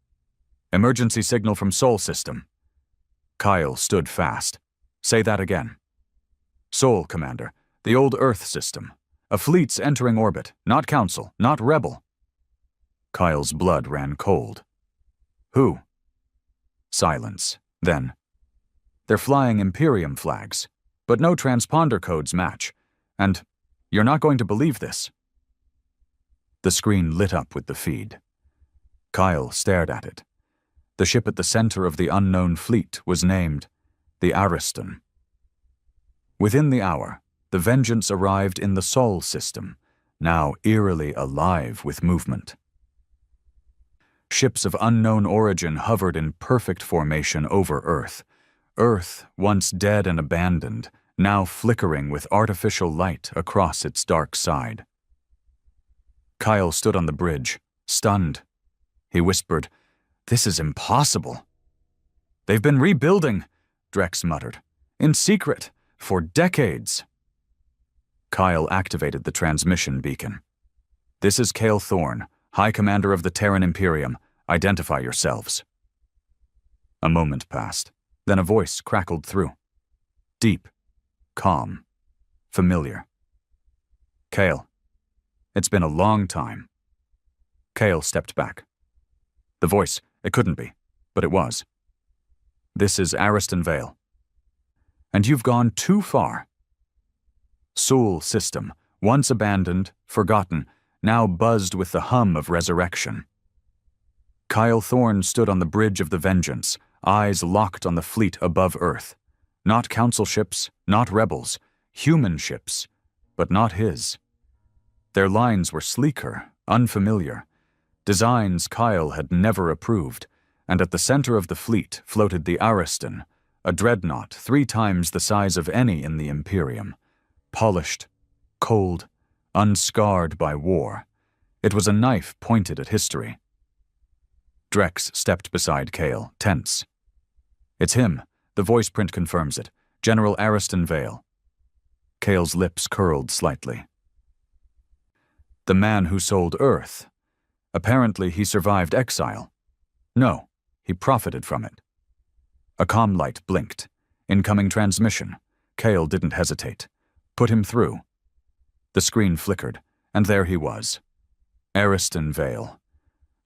Emergency signal from Sol system. Kyle stood fast. Say that again. Sol, Commander. The old Earth system. A fleet's entering orbit. Not Council. Not Rebel. Kyle's blood ran cold. Who? Silence. Then, they're flying Imperium flags, but no transponder codes match. And you're not going to believe this. The screen lit up with the feed. Kyle stared at it. The ship at the center of the unknown fleet was named the Ariston. Within the hour, the Vengeance arrived in the Sol system, now eerily alive with movement. Ships of unknown origin hovered in perfect formation over Earth. Earth, once dead and abandoned, now flickering with artificial light across its dark side. Kyle stood on the bridge, stunned. He whispered, "This is impossible." "They've been rebuilding," Drex muttered. "In secret, for decades." Kyle activated the transmission beacon. "This is Cale Thorne, High Commander of the Terran Imperium. Identify yourselves." A moment passed. Then a voice crackled through. Deep, calm, familiar. "Cale, it's been a long time." Cale stepped back. The voice, it couldn't be, but it was. "This is Ariston Vale. And you've gone too far." Sol system, once abandoned, forgotten, now buzzed with the hum of resurrection. Kyle Thorne stood on the bridge of the Vengeance, eyes locked on the fleet above Earth. Not Council ships, not Rebels, human ships, but not his. Their lines were sleeker, unfamiliar, designs Kyle had never approved, and at the center of the fleet floated the Ariston, a dreadnought 3 times the size of any in the Imperium. Polished, cold, unscarred by war. It was a knife pointed at history. Drex stepped beside Cale, tense. "It's him. The voice print confirms it. General Ariston Vale." Cale's lips curled slightly. "The man who sold Earth. Apparently he survived exile. No, he profited from it." A comm light blinked. Incoming transmission. Cale didn't hesitate. Put him through. The screen flickered, and there he was. Ariston Vale.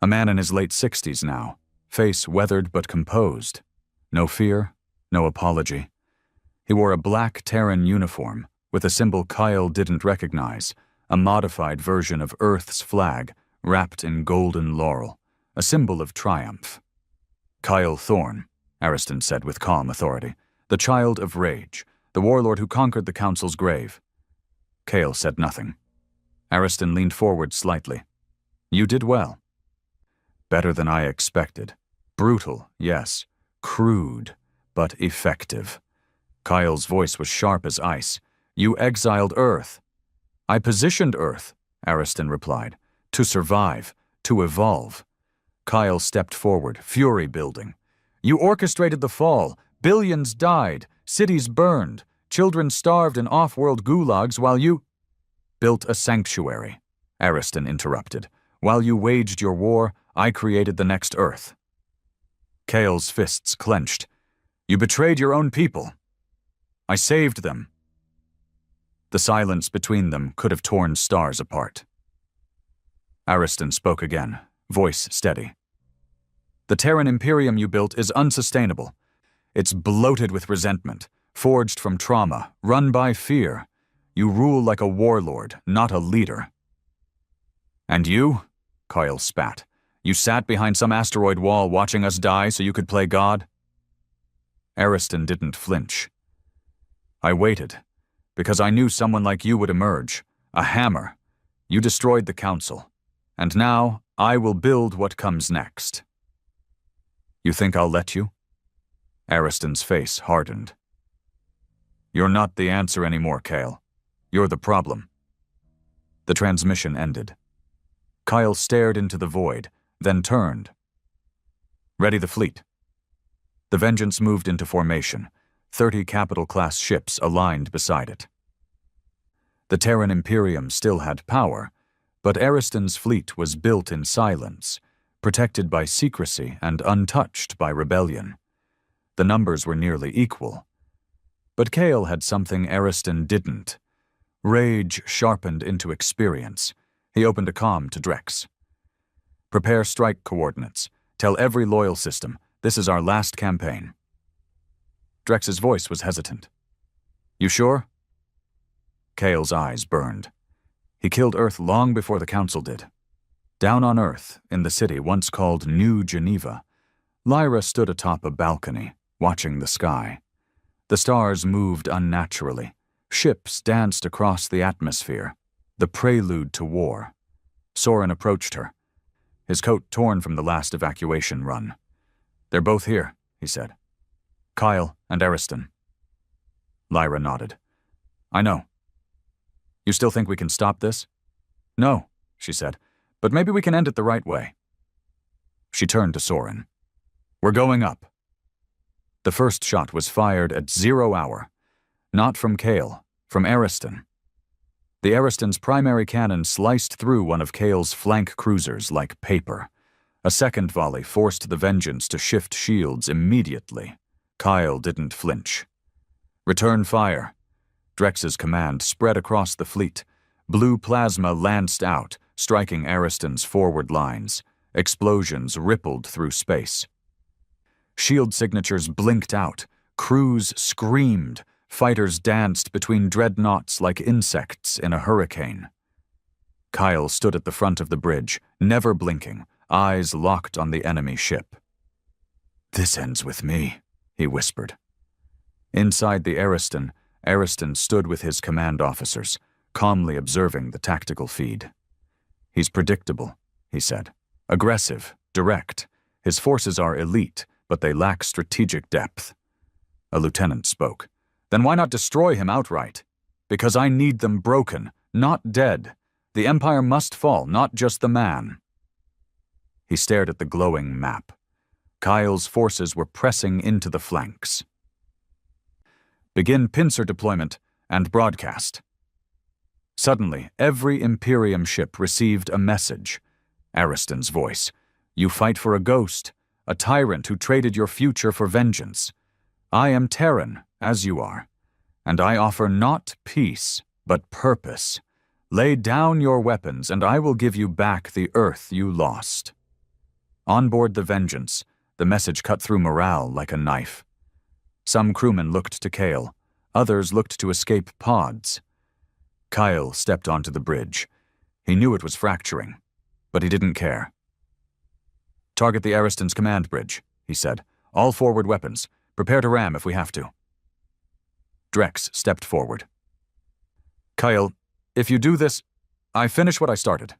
A man in his late 60s now, face weathered but composed. No fear, no apology. He wore a black Terran uniform with a symbol Kyle didn't recognize, a modified version of Earth's flag wrapped in golden laurel, a symbol of triumph. "Kyle Thorne," Ariston said with calm authority, "the child of rage, the warlord who conquered the Council's grave." Cale said nothing. Ariston leaned forward slightly. "You did well." "Better than I expected. Brutal, yes. Crude, but effective." Kyle's voice was sharp as ice. "You exiled Earth." "I positioned Earth," Ariston replied. "To survive, to evolve." Kyle stepped forward, fury building. "You orchestrated the fall. Billions died. Cities burned. Children starved in off-world gulags while you—" "Built a sanctuary," Ariston interrupted. "While you waged your war, I created the next Earth." Cale's fists clenched. "You betrayed your own people." "I saved them." The silence between them could have torn stars apart. Ariston spoke again, voice steady. "The Terran Imperium you built is unsustainable. It's bloated with resentment, forged from trauma, run by fear. You rule like a warlord, not a leader." "And you?" Kyle spat. "You sat behind some asteroid wall watching us die so you could play God?" Ariston didn't flinch. "I waited, because I knew someone like you would emerge. A hammer. You destroyed the Council. And now, I will build what comes next." "You think I'll let you?" Ariston's face hardened. "You're not the answer anymore, Cale. You're the problem." The transmission ended. Kyle stared into the void, then turned. "Ready the fleet." The Vengeance moved into formation, 30 capital-class ships aligned beside it. The Terran Imperium still had power, but Ariston's fleet was built in silence, protected by secrecy and untouched by rebellion. The numbers were nearly equal. But Kale had something Ariston didn't. Rage sharpened into experience. He opened a comm to Drex. "Prepare strike coordinates. Tell every loyal system, this is our last campaign." Drex's voice was hesitant. "You sure?" Kale's eyes burned. He killed Earth long before the Council did. Down on Earth, in the city once called New Geneva, Lyra stood atop a balcony, watching the sky. The stars moved unnaturally. Ships danced across the atmosphere, the prelude to war. Soren approached her, his coat torn from the last evacuation run. "They're both here," he said. "Kyle and Ariston." Lyra nodded. "I know. You still think we can stop this?" "No," she said, "but maybe we can end it the right way." She turned to Soren. "We're going up." The first shot was fired at 0 hour. Not from Kale, from Ariston. The Ariston's primary cannon sliced through one of Kale's flank cruisers like paper. A second volley forced the Vengeance to shift shields immediately. Kyle didn't flinch. "Return fire." Drex's command spread across the fleet. Blue plasma lanced out, striking Ariston's forward lines. Explosions rippled through space. Shield signatures blinked out. Crews screamed. Fighters danced between dreadnoughts like insects in a hurricane. Kyle stood at the front of the bridge, never blinking, eyes locked on the enemy ship. "This ends with me," he whispered. Inside the Ariston stood with his command officers, calmly observing the tactical feed. "He's predictable," he said. "Aggressive, direct. His forces are elite, but they lack strategic depth." A lieutenant spoke. "Then why not destroy him outright? Because I need them broken, not dead. The Empire must fall, not just the man." He stared at the glowing map. Kyle's forces were pressing into the flanks. "Begin pincer deployment and broadcast." Suddenly, every Imperium ship received a message. Ariston's voice. "You fight for a ghost, a tyrant who traded your future for vengeance. I am Terran, as you are, and I offer not peace, but purpose. Lay down your weapons, and I will give you back the Earth you lost." On board the Vengeance, the message cut through morale like a knife. Some crewmen looked to Kale, others looked to escape pods. Kyle stepped onto the bridge. He knew it was fracturing, but he didn't care. "Target the Ariston's command bridge," he said. "All forward weapons. Prepare to ram if we have to." Drex stepped forward. "Kyle, if you do this, I finish what I started."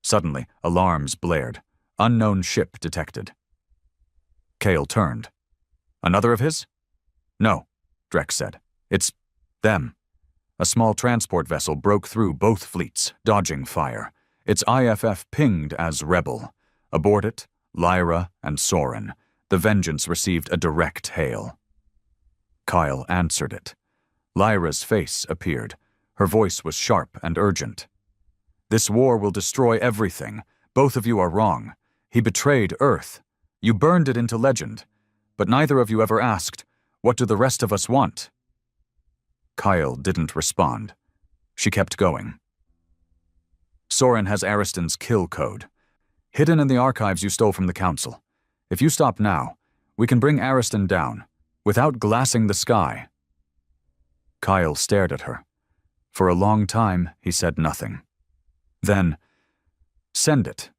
Suddenly, alarms blared. Unknown ship detected. Kale turned. "Another of his?" "No," Drex said. "It's them." A small transport vessel broke through both fleets, dodging fire. Its IFF pinged as Rebel. Aboard it, Lyra and Soren. The Vengeance received a direct hail. Kyle answered it. Lyra's face appeared. Her voice was sharp and urgent. "This war will destroy everything. Both of you are wrong. He betrayed Earth. You burned it into legend. But neither of you ever asked, what do the rest of us want?" Kyle didn't respond. She kept going. "Soren has Ariston's kill code. Hidden in the archives you stole from the Council. If you stop now, we can bring Ariston down, without glassing the sky." Kyle stared at her. For a long time, he said nothing. Then, "Send it."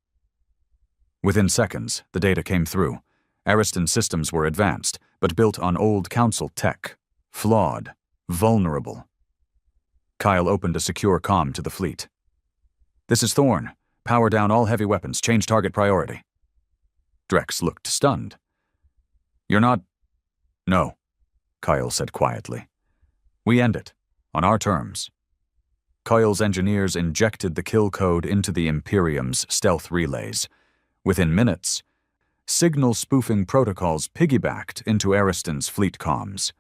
Within seconds, the data came through. Ariston's systems were advanced, but built on old Council tech. Flawed. Vulnerable. Kyle opened a secure comm to the fleet. "This is Thorn. Power down all heavy weapons. Change target priority." Drex looked stunned. "You're not—" "No," Kyle said quietly. "We end it. On our terms." Kyle's engineers injected the kill code into the Imperium's stealth relays. Within minutes, signal spoofing protocols piggybacked into Ariston's fleet comms.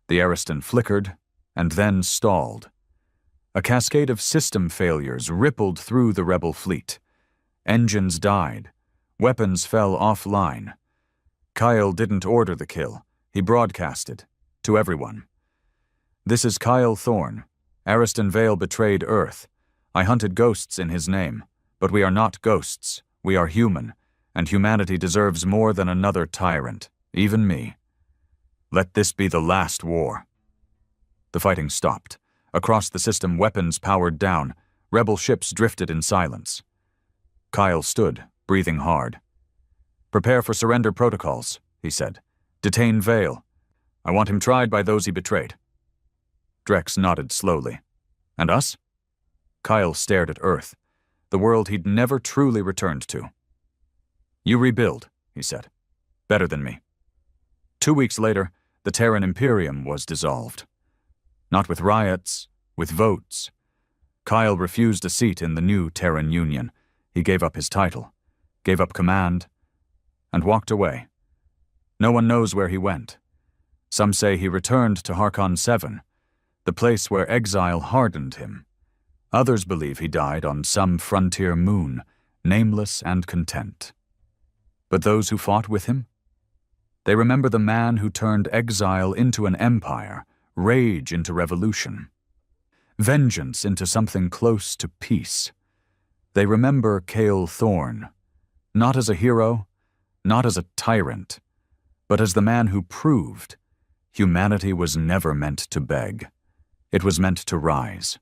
The Ariston flickered and then stalled. A cascade of system failures rippled through the rebel fleet. Engines died, Weapons fell offline. Kyle didn't order the kill. He broadcasted. To everyone. This is Kyle Thorne. Ariston Vale betrayed Earth. I hunted ghosts in his name. But we are not ghosts. We are human. And humanity deserves more than another tyrant. Even me. Let this be the last war. The fighting stopped. Across the system, weapons powered down. Rebel ships drifted in silence. Kyle stood, breathing hard. Prepare for surrender protocols, he said. Detain Vale. I want him tried by those he betrayed. Drex nodded slowly. And us? Kyle stared at Earth, the world he'd never truly returned to. You rebuild, he said. Better than me. 2 weeks later, the Terran Imperium was dissolved. Not with riots, with votes. Kyle refused a seat in the new Terran Union. He gave up his title, gave up command, and walked away. No one knows where he went. Some say he returned to Harkon 7, the place where exile hardened him. Others believe he died on some frontier moon, nameless and content. But those who fought with him? They remember the man who turned exile into an empire, rage into revolution, vengeance into something close to peace. They remember Cale Thorne, not as a hero, not as a tyrant, but as the man who proved humanity was never meant to beg. It was meant to rise.